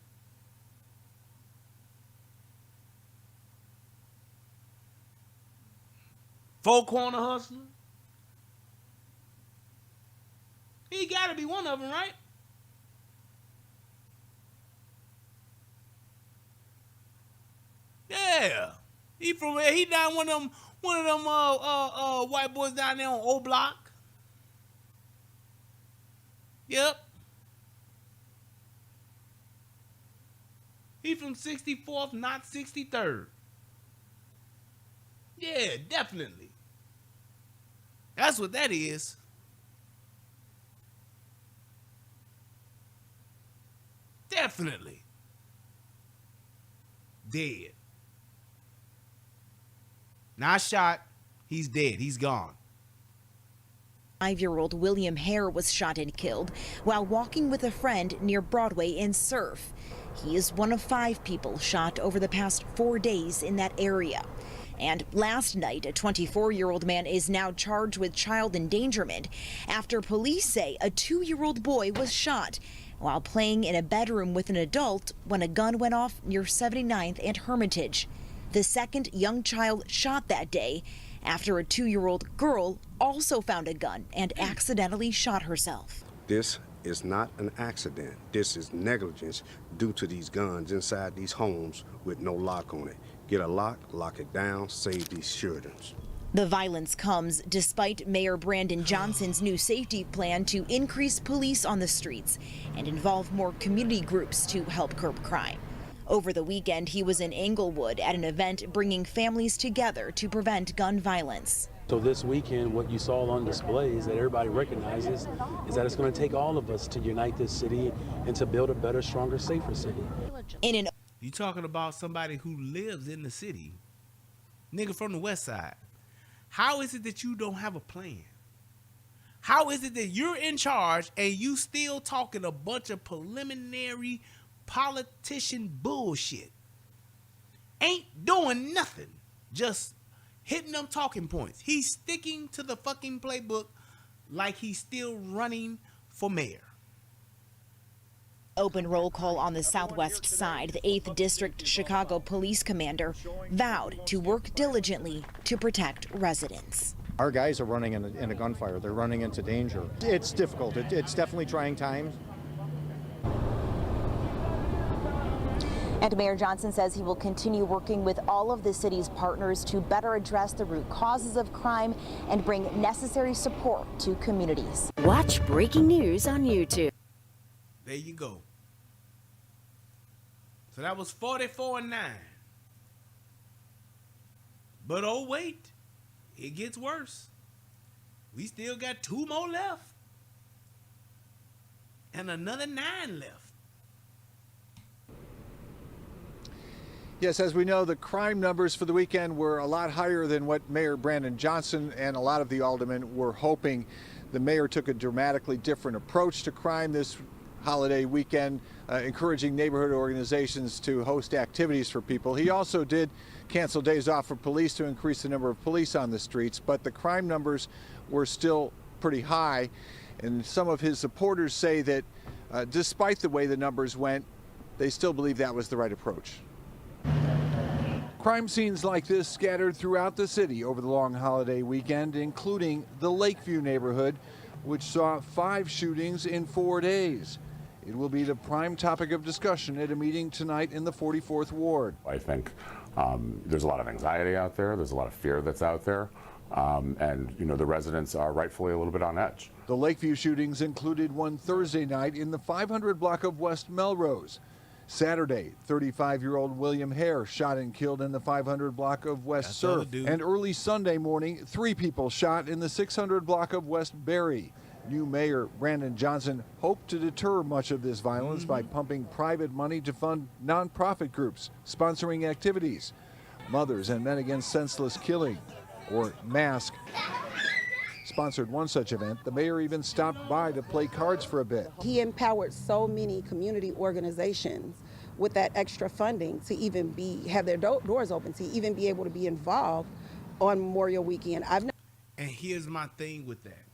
Four Corner Hustler. He gotta be one of them, right? Yeah. He from he down one of them white boys down there on O Block. Yep. He from 64th, not 63rd. Yeah, definitely. That's what that is. Definitely. Dead. Not shot. He's dead. He's gone. 5-year-old William Hare was shot and killed while walking with a friend near Broadway in Surf. He is one of 5 people shot over the past 4 days in that area. And last night, a 24-year-old man is now charged with child endangerment after police say a 2-year-old boy was shot while playing in a bedroom with an adult when a gun went off near 79th and Hermitage. The second young child shot that day after a 2-year-old girl also found a gun and accidentally shot herself. This is not an accident. This is negligence due to these guns inside these homes with no lock on it. Get a lock, lock it down, save these children. The violence comes despite Mayor Brandon Johnson's new safety plan to increase police on the streets and involve more community groups to help curb crime. Over the weekend, he was in Englewood at an event bringing families together to prevent gun violence. So this weekend, what you saw on display is that everybody recognizes is that it's going to take all of us to unite this city and to build a better, stronger, safer city. You talking about somebody who lives in the city, nigga from the west side. How is it that you don't have a plan? How is it that you're in charge and you still talking a bunch of preliminary politician bullshit? Ain't doing nothing, just hitting them talking points. He's sticking to the fucking playbook like he's still running for mayor. Open roll call on the southwest side. The 8th District Chicago Police Commander vowed to work diligently to protect residents. Our guys are running in a gunfire. They're running into danger. It's difficult. It's definitely trying times. And Mayor Johnson says he will continue working with all of the city's partners to better address the root causes of crime and bring necessary support to communities. Watch breaking news on YouTube. There you go. So that was 44-9. But oh wait, it gets worse. We still got 2 more left. And another 9 left. Yes, as we know, the crime numbers for the weekend were a lot higher than what Mayor Brandon Johnson and a lot of the aldermen were hoping. The mayor took a dramatically different approach to crime this holiday weekend, encouraging neighborhood organizations to host activities for people. He also did cancel days off for police to increase the number of police on the streets, but the crime numbers were still pretty high. And some of his supporters say that despite the way the numbers went, they still believe that was the right approach. Crime scenes like this scattered throughout the city over the long holiday weekend, including the Lakeview neighborhood, which saw 5 shootings in 4 days. It will be the prime topic of discussion at a meeting tonight in the 44th Ward. I think there's a lot of anxiety out there. There's a lot of fear that's out there. And, you know, the residents are rightfully a little bit on edge. The Lakeview shootings included one Thursday night in the 500 block of West Melrose. Saturday, 35-year-old William Hare shot and killed in the 500 block of West Surf. And early Sunday morning, 3 people shot in the 600 block of West Berry. New Mayor Brandon Johnson hoped to deter much of this violence by pumping private money to fund nonprofit groups sponsoring activities. Mothers and Men Against Senseless Killing, or MASK, sponsored one such event. The mayor even stopped by to play cards for a bit. He empowered so many community organizations with that extra funding to even have their doors open, to even be able to be involved on Memorial Weekend. And here's my thing with that.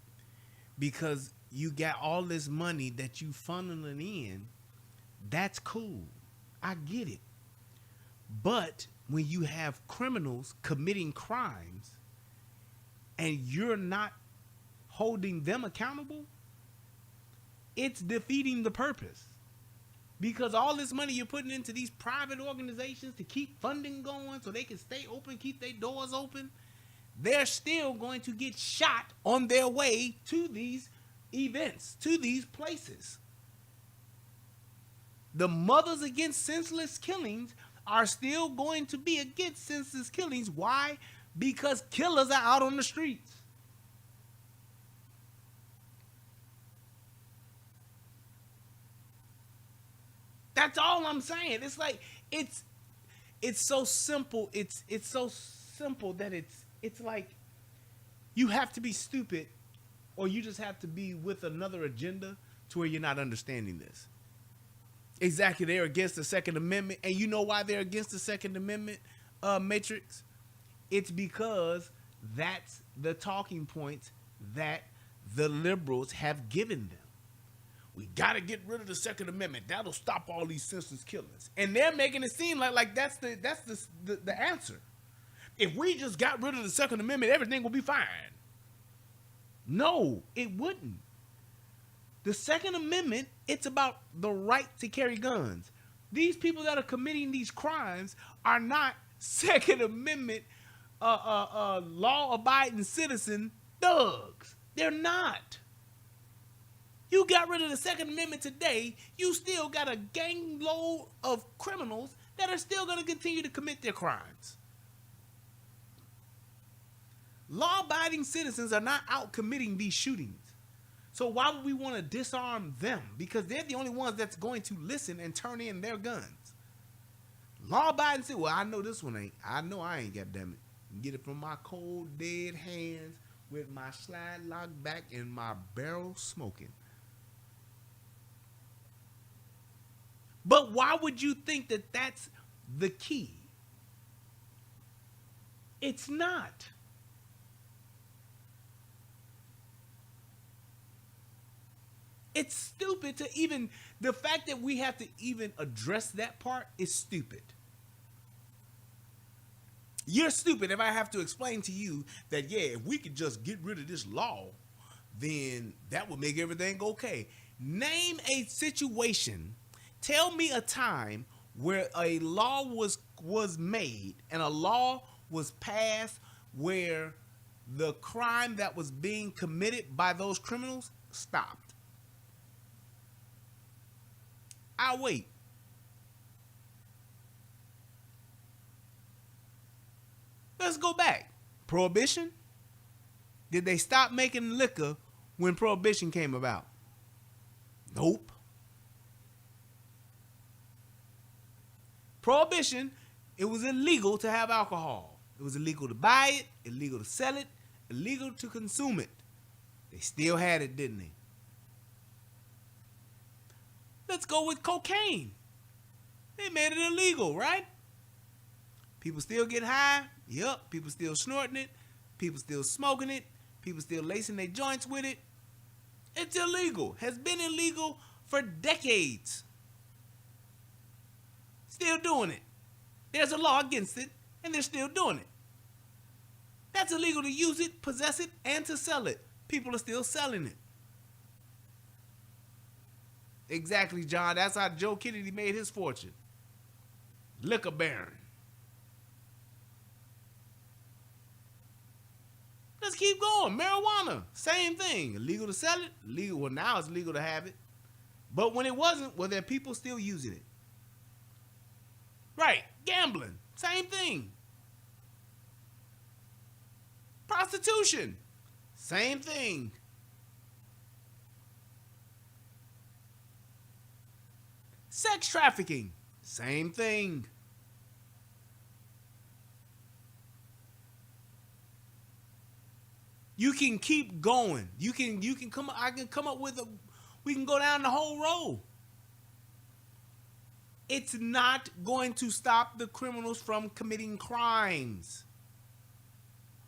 Because you got all this money that you funneling in, that's cool. I get it. But when you have criminals committing crimes and you're not holding them accountable, it's defeating the purpose. Because all this money you're putting into these private organizations to keep funding going so they can stay open, keep their doors open, they're still going to get shot on their way to these events, to these places. The Mothers Against Senseless Killings are still going to be against senseless killings. Why? Because killers are out on the streets. That's all I'm saying. It's like it's so simple. It's so simple that it's like you have to be stupid, or you just have to be with another agenda to where you're not understanding this. Exactly, they're against the Second Amendment, and you know why they're against the Second Amendment, Matrix? It's because that's the talking points that the liberals have given them. We got to get rid of the Second Amendment. That'll stop all these senseless killings. And they're making it seem like that's the answer. If we just got rid of the Second Amendment, everything will be fine. No, it wouldn't. The Second Amendment, it's about the right to carry guns. These people that are committing these crimes are not Second Amendment law-abiding citizen thugs. They're not. You got rid of the Second Amendment today, you still got a gang load of criminals that are still going to continue to commit their crimes. Law-abiding citizens are not out committing these shootings. So why would we want to disarm them? Because they're the only ones that's going to listen and turn in their guns. Law-abiding citizens, well, I know this one ain't. I know I ain't, goddammit. Get it from my cold, dead hands with my slide locked back and my barrel smoking. But why would you think that that's the key? It's not. It's stupid to even, the fact that we have to even address that part is stupid. You're stupid if I have to explain to you that, yeah, if we could just get rid of this law, then that would make everything okay. Name a situation. Tell me a time where a law was made and a law was passed where the crime that was being committed by those criminals stopped. I'll wait. Let's go back. Prohibition? Did they stop making liquor when Prohibition came about? Nope. Prohibition, it was illegal to have alcohol. It was illegal to buy it, illegal to sell it, illegal to consume it. They still had it, didn't they? Let's go with cocaine. They made it illegal, right? People still get high. Yup. People still snorting it. People still smoking it. People still lacing their joints with it. It's illegal. Has been illegal for decades. Still doing it. There's a law against it, and they're still doing it. That's illegal to use it, possess it, and to sell it. People are still selling it. Exactly, John. That's how Joe Kennedy made his fortune. Liquor baron. Let's keep going. Marijuana, same thing. Illegal to sell it. Legal. Well, now it's legal to have it. But when it wasn't, were there people still using it? Right. Gambling, same thing. Prostitution, same thing. Sex trafficking, same thing. You can keep going. You can come. I can come up with a. We can go down the whole row. It's not going to stop the criminals from committing crimes.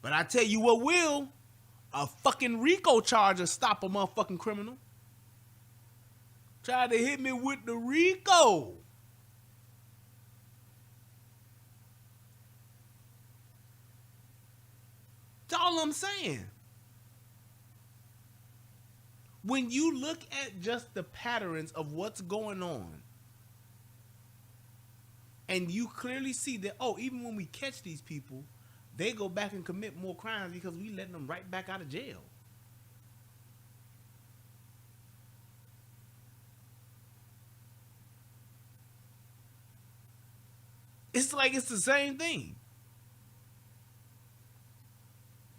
But I tell you what will. A fucking RICO charge will stop a motherfucking criminal. Try to hit me with the RICO. That's all I'm saying. When you look at just the patterns of what's going on, and you clearly see that, oh, even when we catch these people, they go back and commit more crimes because we letting them right back out of jail. It's like it's the same thing.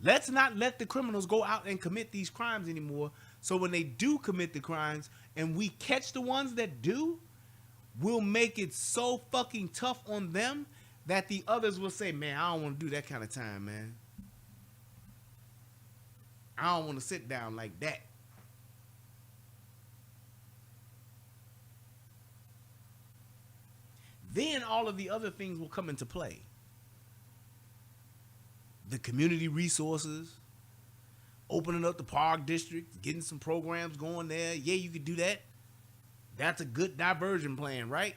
Let's not let the criminals go out and commit these crimes anymore. So when they do commit the crimes and we catch the ones that do, we'll make it so fucking tough on them that the others will say, man, I don't want to do that kind of time, man. I don't want to sit down like that. Then all of the other things will come into play. The community resources, opening up the park district, getting some programs going there. Yeah, you could do that. That's a good diversion plan, right?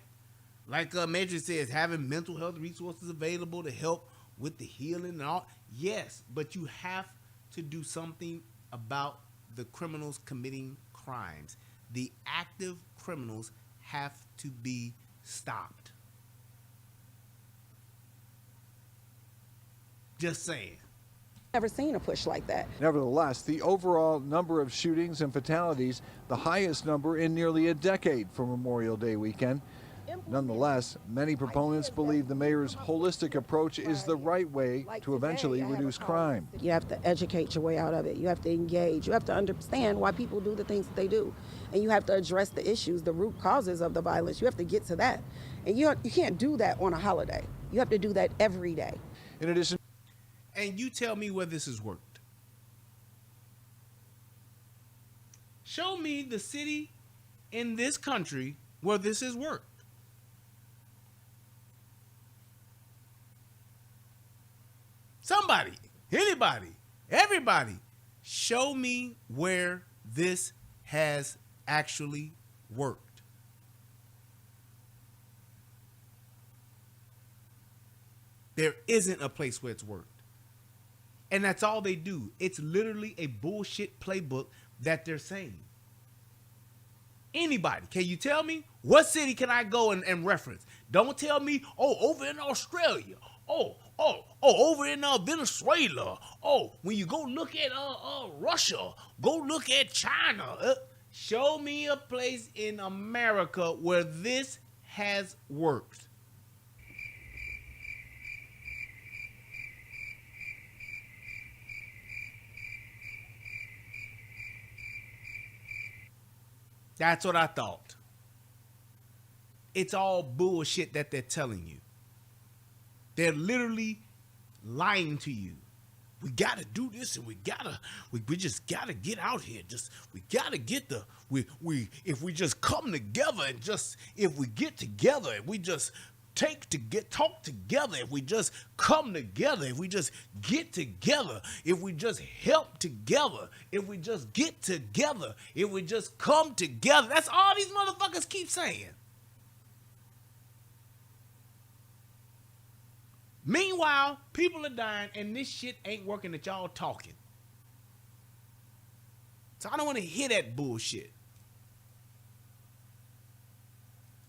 Like Matrix says, having mental health resources available to help with the healing and all. Yes, but you have to do something about the criminals committing crimes. The active criminals have to be stopped. Just saying. Never seen a push like that. Nevertheless, the overall number of shootings and fatalities, the highest number in nearly a decade for Memorial Day weekend. Nonetheless, many proponents believe the mayor's holistic approach is the right way to eventually reduce crime. You have to educate your way out of it. You have to engage. You have to understand why people do the things that they do. And you have to address the issues, the root causes of the violence. You have to get to that. And you can't do that on a holiday. You have to do that every day. In addition, and you tell me where this has worked. Show me the city in this country where this has worked. Somebody, anybody, everybody, show me where this has actually worked. There isn't a place where it's worked. And that's all they do. It's literally a bullshit playbook that they're saying. Anybody, can you tell me? What city can I go and reference? Don't tell me, oh, over in Australia. Oh, over in Venezuela. Oh, when you go look at Russia, go look at China. Show me a place in America where this has worked. That's what I thought. It's all bullshit that they're telling you. They're literally lying to you. We gotta do this, and we just gotta get out here. We gotta get if we just come together and if we get together and we just talk together, if we just come together, if we just get together, if we just help together, if we just get together, if we just come together. That's all these motherfuckers keep saying. Meanwhile, people are dying and this shit ain't working that y'all talking. So I don't want to hear that bullshit.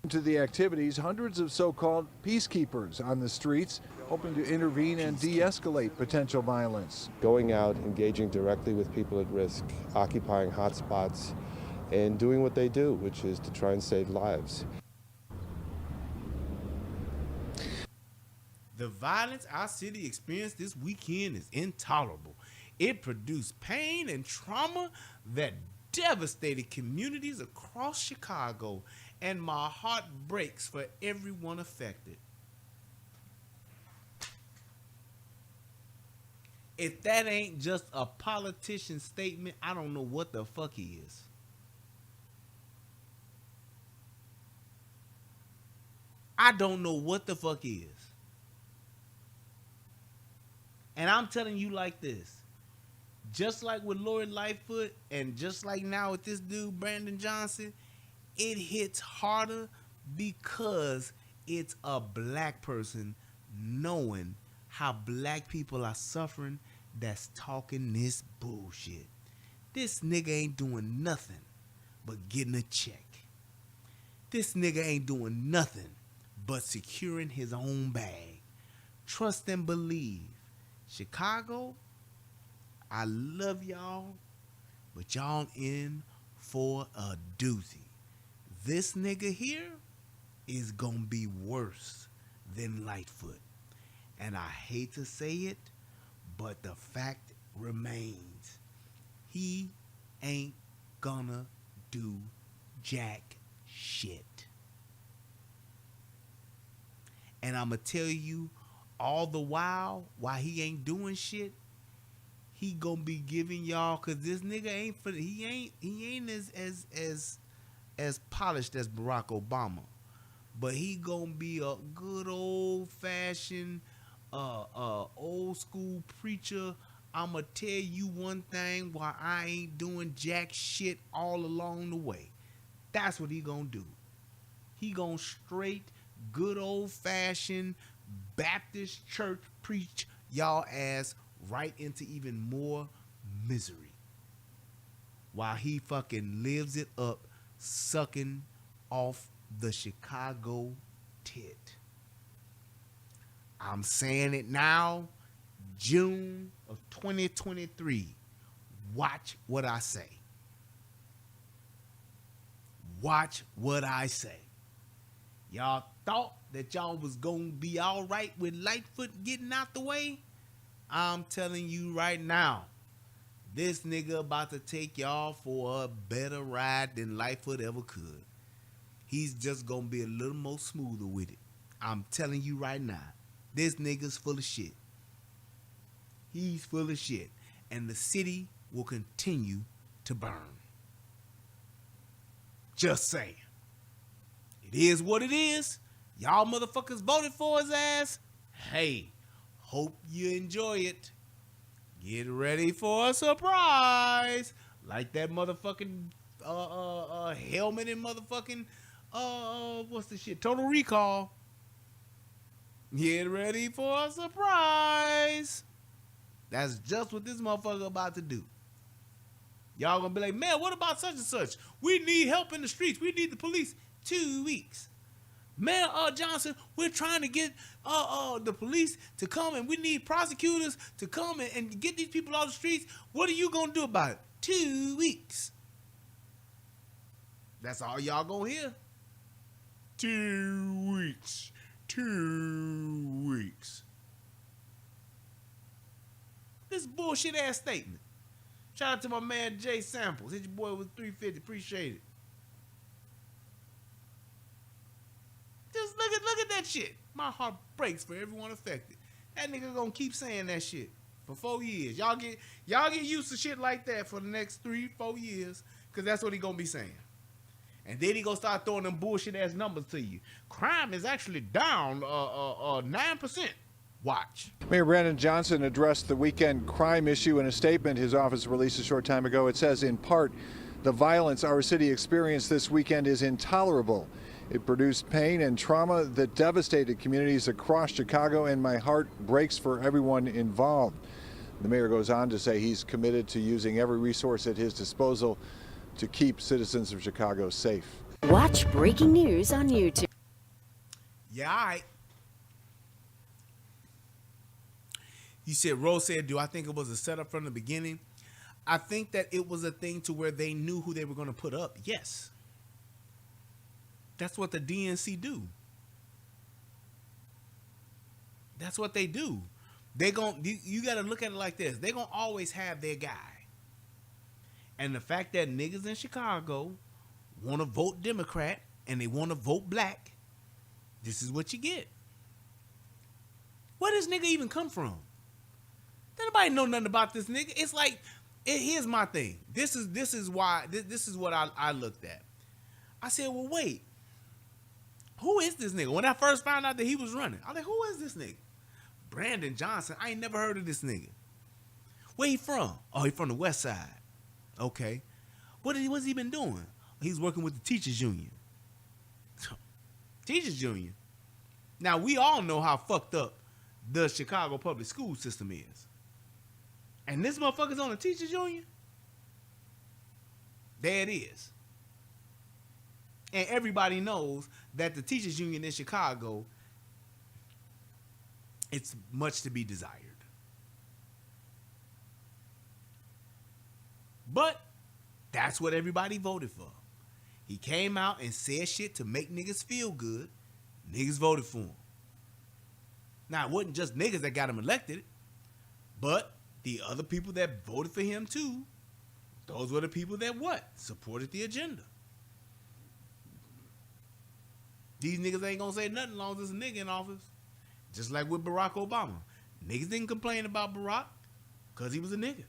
To the activities, hundreds of so-called peacekeepers on the streets hoping to intervene and de-escalate potential violence. Going out, engaging directly with people at risk, occupying hotspots, and doing what they do, which is to try and save lives. The violence our city experienced this weekend is intolerable. It produced pain and trauma that devastated communities across Chicago, and my heart breaks for everyone affected. If that ain't just a politician statement, I don't know what the fuck he is. I don't know what the fuck he is. And I'm telling you like this. Just like with Lori Lightfoot and just like now with this dude, Brandon Johnson, it hits harder because it's a black person knowing how black people are suffering that's talking this bullshit. This nigga ain't doing nothing but getting a check. This nigga ain't doing nothing but securing his own bag. Trust and believe. Chicago, I love y'all, but y'all in for a doozy. This nigga here is gonna be worse than Lightfoot. And I hate to say it, but the fact remains, he ain't gonna do jack shit. And I'ma tell you, all the while he ain't doing shit, he gonna be giving y'all, cause this nigga ain't he ain't as polished as Barack Obama, but he gonna be a good old fashioned old school preacher. I'ma tell you one thing, why I ain't doing jack shit all along the way. That's what he gonna do. He gonna straight good old fashioned Baptist church preach y'all ass right into even more misery, while he fucking lives it up, sucking off the Chicago tit. I'm saying it now, June of 2023. Watch what I say. Watch what I say. Y'all thought that y'all was gonna be all right with Lightfoot getting out the way? I'm telling you right now, this nigga about to take y'all for a better ride than Lightfoot ever could. He's just gonna be a little more smoother with it. I'm telling you right now, this nigga's full of shit. He's full of shit. And the city will continue to burn. Just saying. It is what it is. Y'all motherfuckers voted for his ass. Hey, hope you enjoy it. Get ready for a surprise. Like that motherfucking helmet and motherfucking what's the shit? Total Recall. Get ready for a surprise. That's just what this motherfucker about to do. Y'all gonna be like, man, what about such and such? We need help in the streets. We need the police. 2 weeks. Mayor Johnson, we're trying to get the police to come, and we need prosecutors to come and get these people off the streets. What are you gonna do about it? 2 weeks. That's all y'all gonna hear. 2 weeks. 2 weeks. This bullshit ass statement. Shout out to my man Jay Samples. Hit your boy with 350. Appreciate it. Just look at that shit. My heart breaks for everyone affected. That nigga gonna keep saying that shit for 4 years. Y'all get used to shit like that for the next 3-4 years, cause that's what he gonna be saying. And then he gonna start throwing them bullshit ass numbers to you. Crime is actually down 9%. Watch. Mayor Brandon Johnson addressed the weekend crime issue in a statement his office released a short time ago. It says, in part, the violence our city experienced this weekend is intolerable. It produced pain and trauma that devastated communities across Chicago, and my heart breaks for everyone involved. The mayor goes on to say he's committed to using every resource at his disposal to keep citizens of Chicago safe. Watch breaking news on YouTube. Yeah, all right. You said, Rose said, do I think it was a setup from the beginning? I think that it was a thing to where they knew who they were going to put up. Yes. That's what the DNC do. That's what they do. You got to look at it like this. They're going to always have their guy. And the fact that niggas in Chicago want to vote Democrat and they want to vote black, this is what you get. Where does nigga even come from? Nobody know nothing about this nigga. It's like, here's my thing. This is what I looked at. I said, well, wait. Who is this nigga? When I first found out that he was running, I was like, who is this nigga? Brandon Johnson. I ain't never heard of this nigga. Where he from? Oh, he from the West Side. Okay. What's he been doing? He's working with the Teachers Union. Teachers Union. Now, we all know how fucked up the Chicago public school system is. And this motherfucker's on the Teachers Union? There it is. And everybody knows that the Teachers Union in Chicago, it's much to be desired. But that's what everybody voted for. He came out and said shit to make niggas feel good. Niggas voted for him. Now, it wasn't just niggas that got him elected, but the other people that voted for him too, those were the people that what? Supported the agenda. These niggas ain't gonna say nothing as long as there's a nigga in office. Just like with Barack Obama. Niggas didn't complain about Barack because he was a nigga.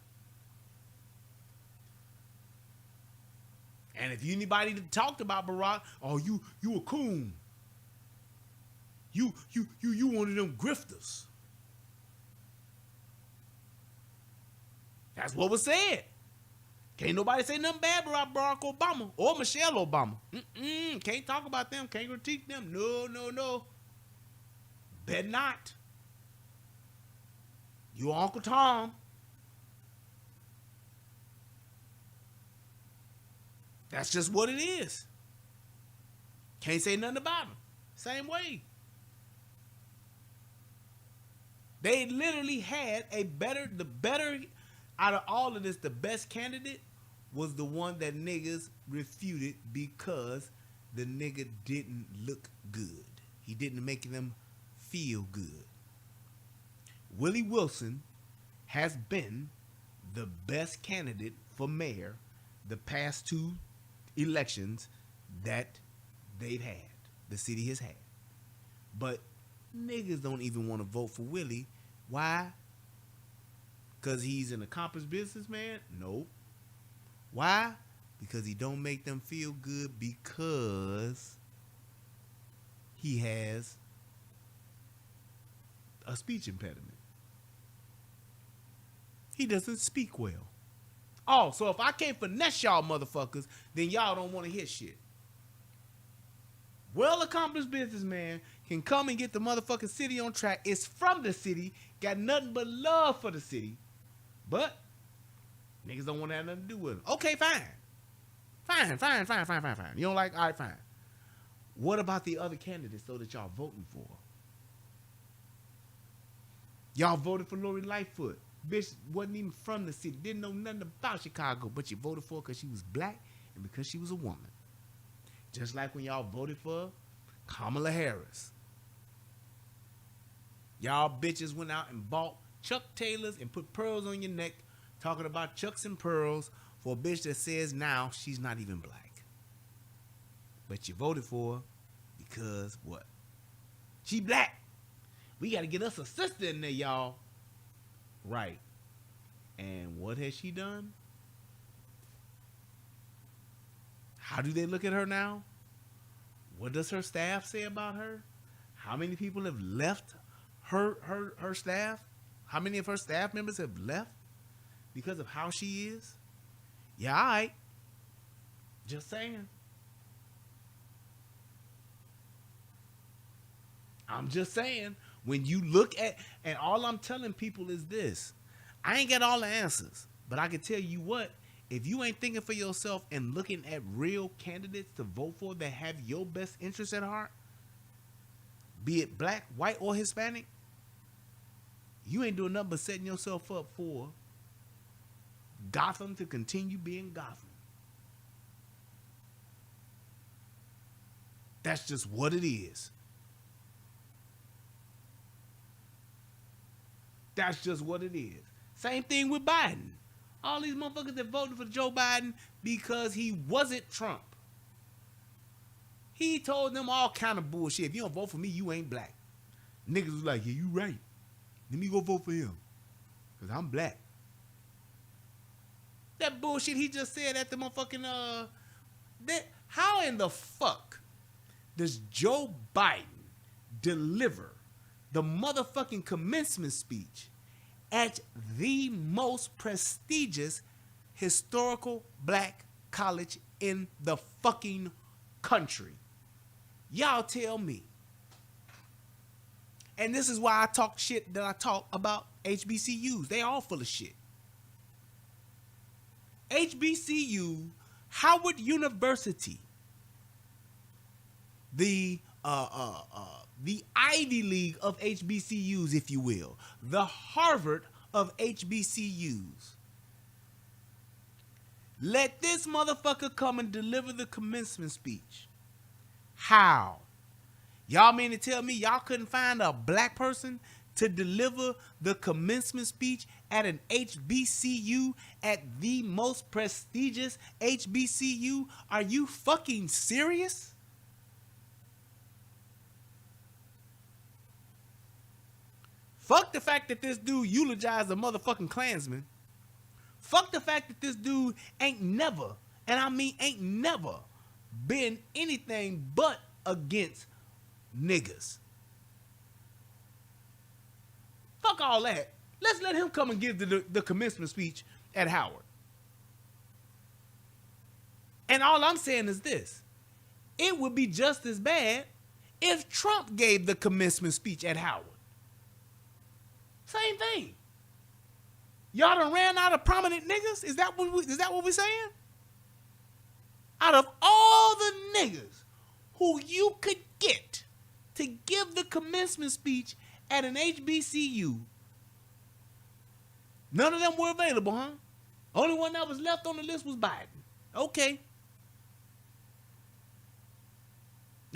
And if anybody that talked about Barack, oh, you a coon. You one of them grifters. That's what was said. Can't nobody say nothing bad about Barack Obama or Michelle Obama. Can't talk about them. Can't critique them. No. Bet not. You Uncle Tom. That's just what it is. Can't say nothing about him. Same way. They literally had the better out of all of this, the best candidate was the one that niggas refuted because the nigga didn't look good. He didn't make them feel good. Willie Wilson has been the best candidate for mayor the past 2 elections that they've had, the city has had. But niggas don't even want to vote for Willie. Why? Because he's an accomplished businessman? Nope. Why? Because he don't make them feel good because he has a speech impediment. He doesn't speak well. Oh, so if I can't finesse y'all motherfuckers, then y'all don't want to hear shit. Well-accomplished businessman can come and get the motherfucking city on track. It's from the city, got nothing but love for the city, but niggas don't want to have nothing to do with it. Okay, fine. Fine. You don't like? All right, fine. What about the other candidates, though, that y'all voting for? Y'all voted for Lori Lightfoot. Bitch wasn't even from the city, didn't know nothing about Chicago, but you voted for her because she was black and because she was a woman. Just like when y'all voted for Kamala Harris. Y'all bitches went out and bought Chuck Taylors and put pearls on your neck, talking about Chucks and pearls for a bitch that says now she's not even black. But you voted for her because what? She black. We got to get us a sister in there, y'all. Right. And what has she done? How do they look at her now? What does her staff say about her? How many people have left her staff? How many of her staff members have left because of how she is? Yeah, all right. Just saying. I'm just saying. When you look at, and all I'm telling people is this, I ain't got all the answers, but I can tell you what, if you ain't thinking for yourself and looking at real candidates to vote for that have your best interests at heart, be it black, white, or Hispanic, you ain't doing nothing but setting yourself up for Gotham to continue being Gotham. That's just what it is. That's just what it is. Same thing with Biden. All these motherfuckers that voted for Joe Biden because he wasn't Trump. He told them all kind of bullshit. If you don't vote for me, you ain't black. Niggas was like, yeah, you right. Let me go vote for him. Because I'm black. That bullshit he just said at the motherfucking, how in the fuck does Joe Biden deliver the motherfucking commencement speech at the most prestigious historical black college in the fucking country? Y'all tell me. And this is why I talk shit that I talk about HBCUs. They all full of shit. HBCU, Howard University, the Ivy League of HBCUs, if you will, the Harvard of HBCUs. Let this motherfucker come and deliver the commencement speech. How? Y'all mean to tell me y'all couldn't find a black person to deliver the commencement speech at an HBCU, at the most prestigious HBCU? Are you fucking serious? Fuck the fact that this dude eulogized a motherfucking Klansman. Fuck the fact that this dude ain't never, and I mean ain't never, been anything but against niggas. Fuck all that. Let's let him come and give the commencement speech at Howard. And all I'm saying is this. It would be just as bad if Trump gave the commencement speech at Howard. Same thing. Y'all done ran out of prominent niggas? Is that what we're saying? Out of all the niggas who you could get to give the commencement speech at an HBCU, none of them were available, huh? Only one that was left on the list was Biden. Okay.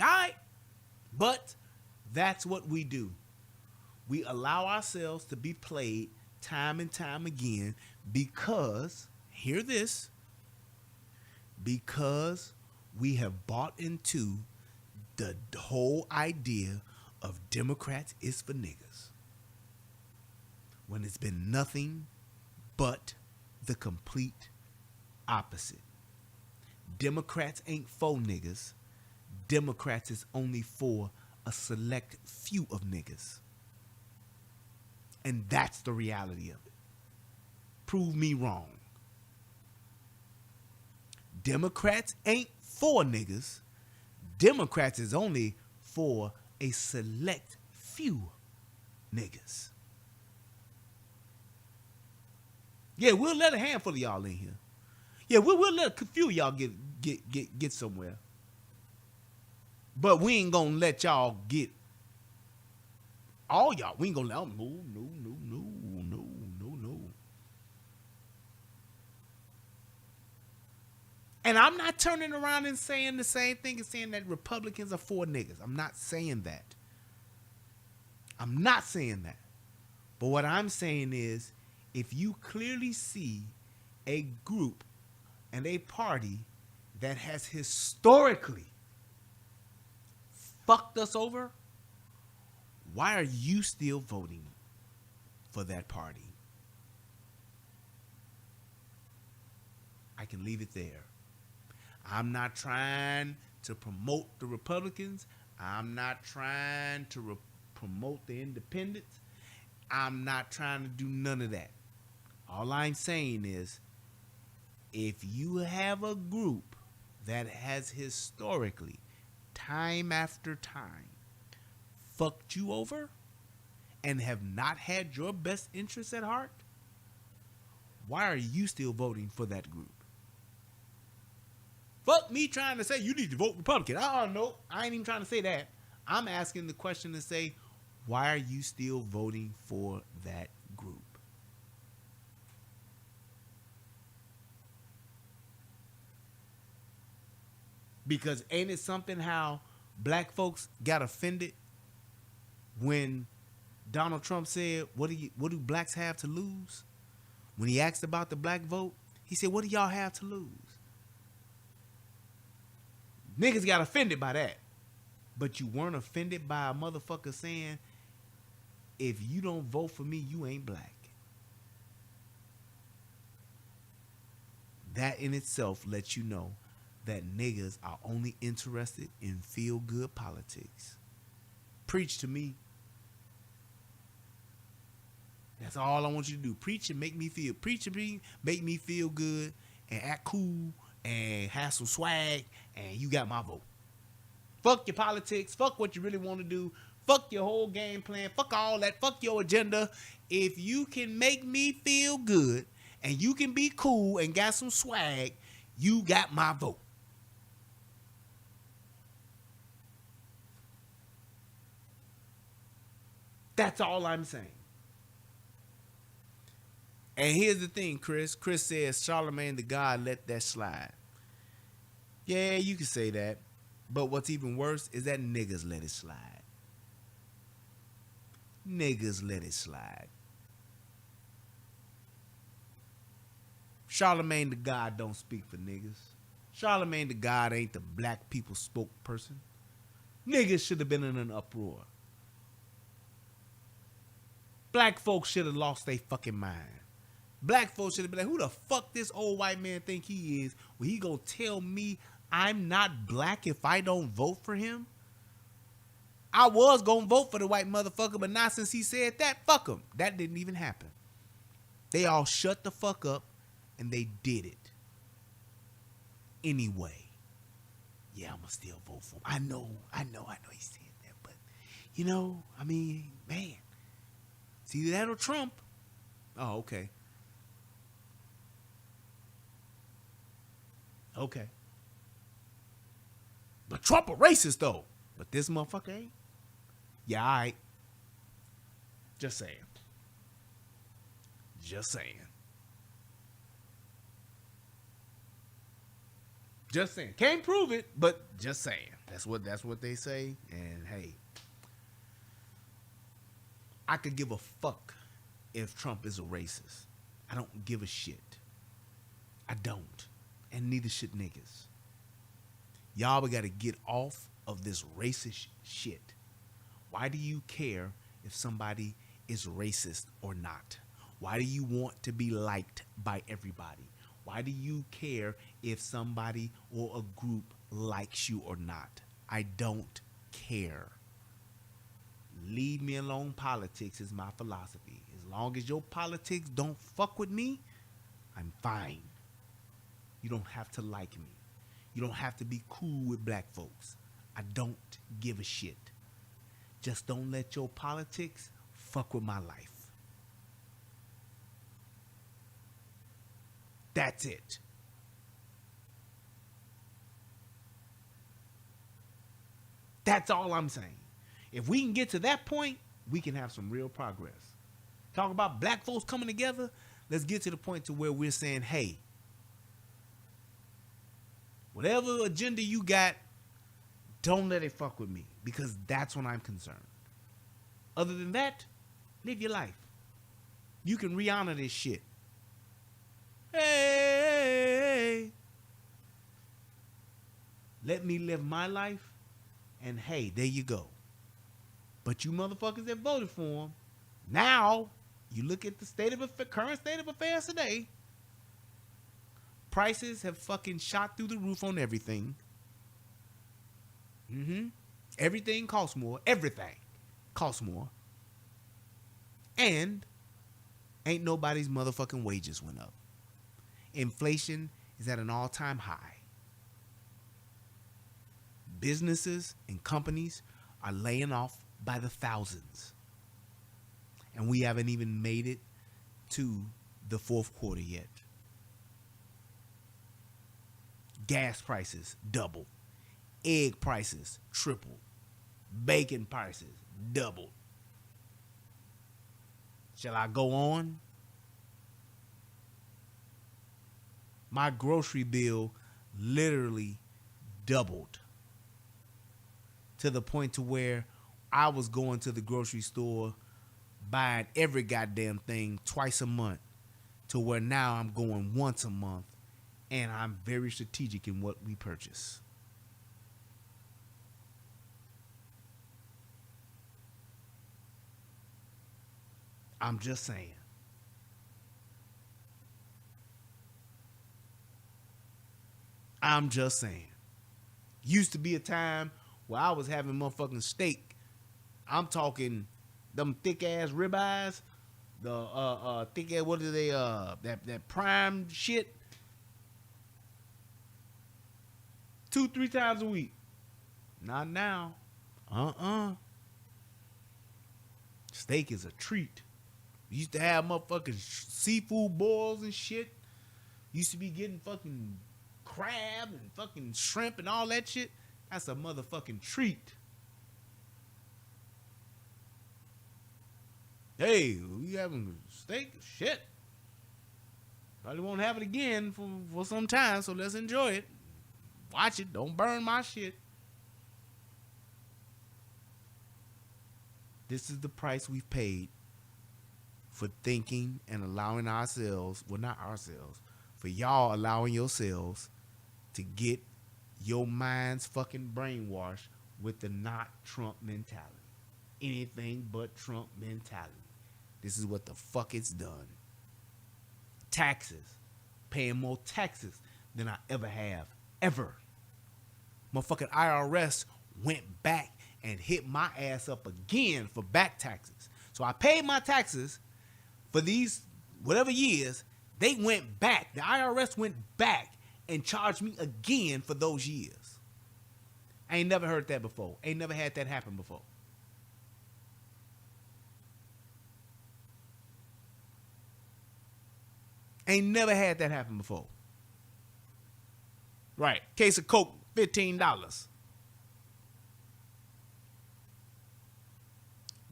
All right. But that's what we do. We allow ourselves to be played time and time again because, hear this, because we have bought into the whole idea of Democrats is for niggas, when it's been nothing but the complete opposite. Democrats ain't for niggas. Democrats is only for a select few of niggas. And that's the reality of it. Prove me wrong. Democrats ain't for niggas. Democrats is only for a select few niggas. Yeah, we'll let a handful of y'all in here. Yeah, we'll let a few of y'all get somewhere. But we ain't gonna let y'all get all y'all. We ain't gonna let them. No. And I'm not turning around and saying the same thing as saying that Republicans are for niggas. I'm not saying that. I'm not saying that. But what I'm saying is, if you clearly see a group and a party that has historically fucked us over, why are you still voting for that party? I can leave it there. I'm not trying to promote the Republicans. I'm not trying to promote the independents. I'm not trying to do none of that. All I'm saying is, if you have a group that has historically, time after time, fucked you over and have not had your best interests at heart, why are you still voting for that group? Fuck me trying to say you need to vote Republican. Oh, no, I ain't even trying to say that. I'm asking the question to say, why are you still voting for that group? Because ain't it something how black folks got offended when Donald Trump said, what do blacks have to lose? When he asked about the black vote, he said, what do y'all have to lose? Niggas got offended by that. But you weren't offended by a motherfucker saying, if you don't vote for me, you ain't black. That in itself lets you know that niggas are only interested in feel-good politics. Preach to me. That's all I want you to do. Preach and make me feel. Preach and make me feel good and act cool and have some swag, and you got my vote. Fuck your politics. Fuck what you really want to do. Fuck your whole game plan. Fuck all that. Fuck your agenda. If you can make me feel good and you can be cool and got some swag, you got my vote. That's all I'm saying. And here's the thing, Chris. Chris says Charlemagne the God let that slide. Yeah, you can say that. But what's even worse is that niggas let it slide. Niggas let it slide. Charlemagne the God don't speak for niggas. Charlemagne the God ain't the black people spokesperson. Niggas should have been in an uproar. Black folks should have lost their fucking mind. Black folks should have been like, who the fuck this old white man think he is? Well, he gonna tell me I'm not black if I don't vote for him? I was gonna vote for the white motherfucker, but not since he said that. Fuck him. That didn't even happen. They all shut the fuck up and they did it. Anyway. Yeah, I'ma still vote for him. I know he said that, but you know, I mean, man. It's either that or Trump. Oh, okay. Okay. But Trump a racist, though. But this motherfucker ain't. Yeah, all right. Just saying. Just saying. Just saying. Can't prove it, but just saying. That's what they say. And hey, I could give a fuck if Trump is a racist. I don't give a shit. I don't. And neither should niggas. Y'all we gotta get off of this racist shit. Why do you care if somebody is racist or not? Why do you want to be liked by everybody? Why do you care if somebody or a group likes you or not? I don't care. Leave me alone. Politics is my philosophy. As long as your politics don't fuck with me, I'm fine. You don't have to like me. You don't have to be cool with black folks. I don't give a shit. Just don't let your politics fuck with my life. That's it. That's all I'm saying. If we can get to that point, we can have some real progress. Talk about black folks coming together. Let's get to the point to where we're saying, hey, whatever agenda you got, don't let it fuck with me, because that's when I'm concerned. Other than that, live your life. You can Rihanna this shit. Hey, let me live my life, and hey, there you go. But you motherfuckers that voted for him, now you look at the current state of affairs today. Prices have fucking shot through the roof on everything. Everything costs more. Everything costs more. And ain't nobody's motherfucking wages went up. Inflation is at an all-time high. Businesses and companies are laying off by the thousands. And we haven't even made it to the fourth quarter yet. Gas prices doubled. Egg prices tripled. Bacon prices doubled. Shall I go on? My grocery bill literally doubled to the point to where I was going to the grocery store buying every goddamn thing twice a month, to where now I'm going once a month, and I'm very strategic in what we purchase. I'm just saying. I'm just saying. Used to be a time where I was having motherfucking steak. I'm talking them thick ass ribeyes, the thick ass, what are they, that prime shit, 2-3 times a week. Not now. Steak is a treat. Used to have motherfucking seafood boils and shit. Used to be getting fucking crab and fucking shrimp and all that shit. That's a motherfucking treat. Hey, we having steak? Shit. Probably won't have it again for some time, so let's enjoy it. Watch it. Don't burn my shit. This is the price we've paid for thinking and allowing ourselves, well, not ourselves, for y'all allowing yourselves to get your minds fucking brainwashed with the not Trump mentality. Anything but Trump mentality. This is what the fuck it's done. Taxes. Paying more taxes than I ever have. Ever. Motherfucking IRS went back and hit my ass up again for back taxes. So I paid my taxes for these whatever years. They went back. The IRS went back and charged me again for those years. I ain't never heard that before. Ain't never had that happen before. Ain't never had that happen before. Right. Case of Coke, $15.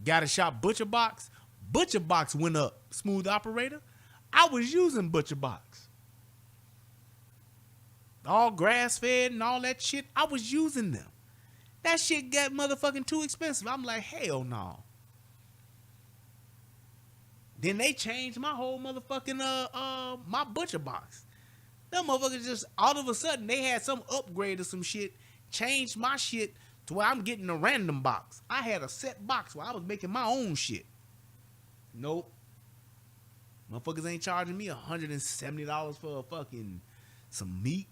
Got a shop Butcher Box. Butcher Box went up. Smooth operator. I was using Butcher Box. All grass fed and all that shit. I was using them. That shit got motherfucking too expensive. I'm like, hell no. Then they changed my whole motherfucking my Butcher Box. Them motherfuckers just all of a sudden they had some upgrade or some shit, changed my shit to where I'm getting a random box. I had a set box where I was making my own shit. Nope. Motherfuckers ain't charging me $170 for a fucking some meat.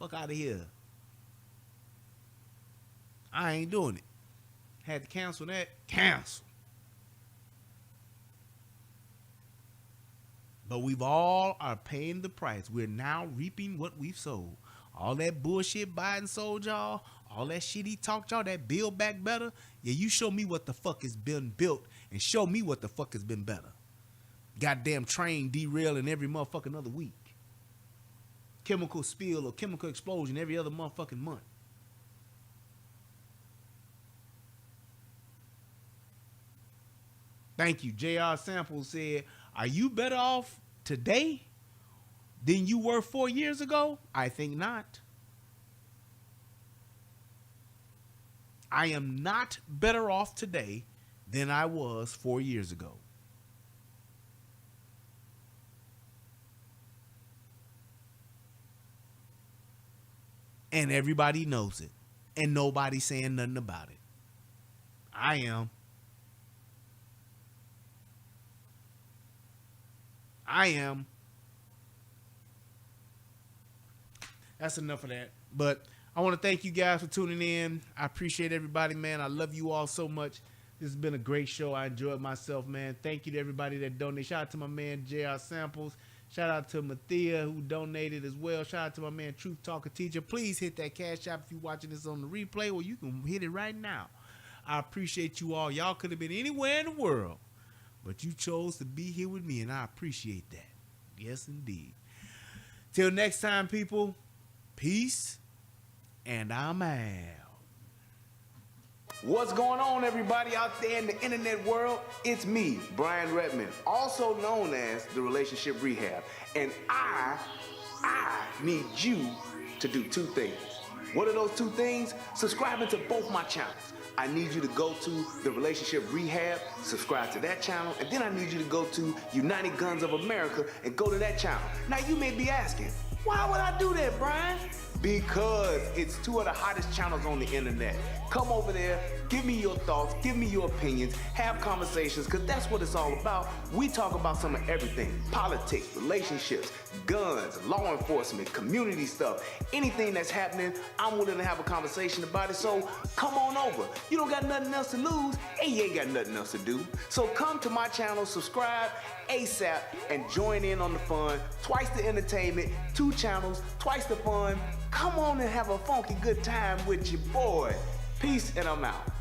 Fuck out of here. I ain't doing it. Had to cancel that. Cancel. But we've all are paying the price. We're now reaping what we've sowed. All that bullshit Biden sold y'all, all that shit he talked y'all, that Build Back Better, yeah, you show me what the fuck has been built and show me what the fuck has been better. Goddamn train derailing every motherfucking other week. Chemical spill or chemical explosion every other motherfucking month. Thank you. J.R. Sample said, are you better off today than you were 4 years ago? I think not. I am not better off today than I was 4 years ago. And everybody knows it. And nobody's saying nothing about it. I am. That's enough of that. But I want to thank you guys for tuning in. I appreciate everybody, man. I love you all so much. This has been a great show. I enjoyed myself, man. Thank you to everybody that donated. Shout out to my man, J.R. Samples. Shout out to Mathia, who donated as well. Shout out to my man, Truth Talker Teacher. Please hit that Cash App if you're watching this on the replay, or you can hit it right now. I appreciate you all. Y'all could have been anywhere in the world, but you chose to be here with me, and I appreciate that. Yes, indeed. Till next time, people, peace, and I'm out. What's going on, everybody out there in the internet world? It's me, Brian Redmond, also known as The Relationship Rehab. And I need you to do two things. What are those two things? Subscribing to both my channels. I need you to go to The Relationship Rehab, subscribe to that channel, and then I need you to go to United Guns of America and go to that channel. Now you may be asking, why would I do that, Brian? Because it's two of the hottest channels on the internet. Come over there, give me your thoughts, give me your opinions, have conversations, because that's what it's all about. We talk about some of everything: politics, relationships, guns, law enforcement, community stuff. Anything that's happening, I'm willing to have a conversation about it. So come on over. You don't got nothing else to lose, and you ain't got nothing else to do. So come to my channel, subscribe ASAP, and join in on the fun. Twice the entertainment, 2 channels, twice the fun. Come on and have a funky good time with your boy. Peace, and I'm out.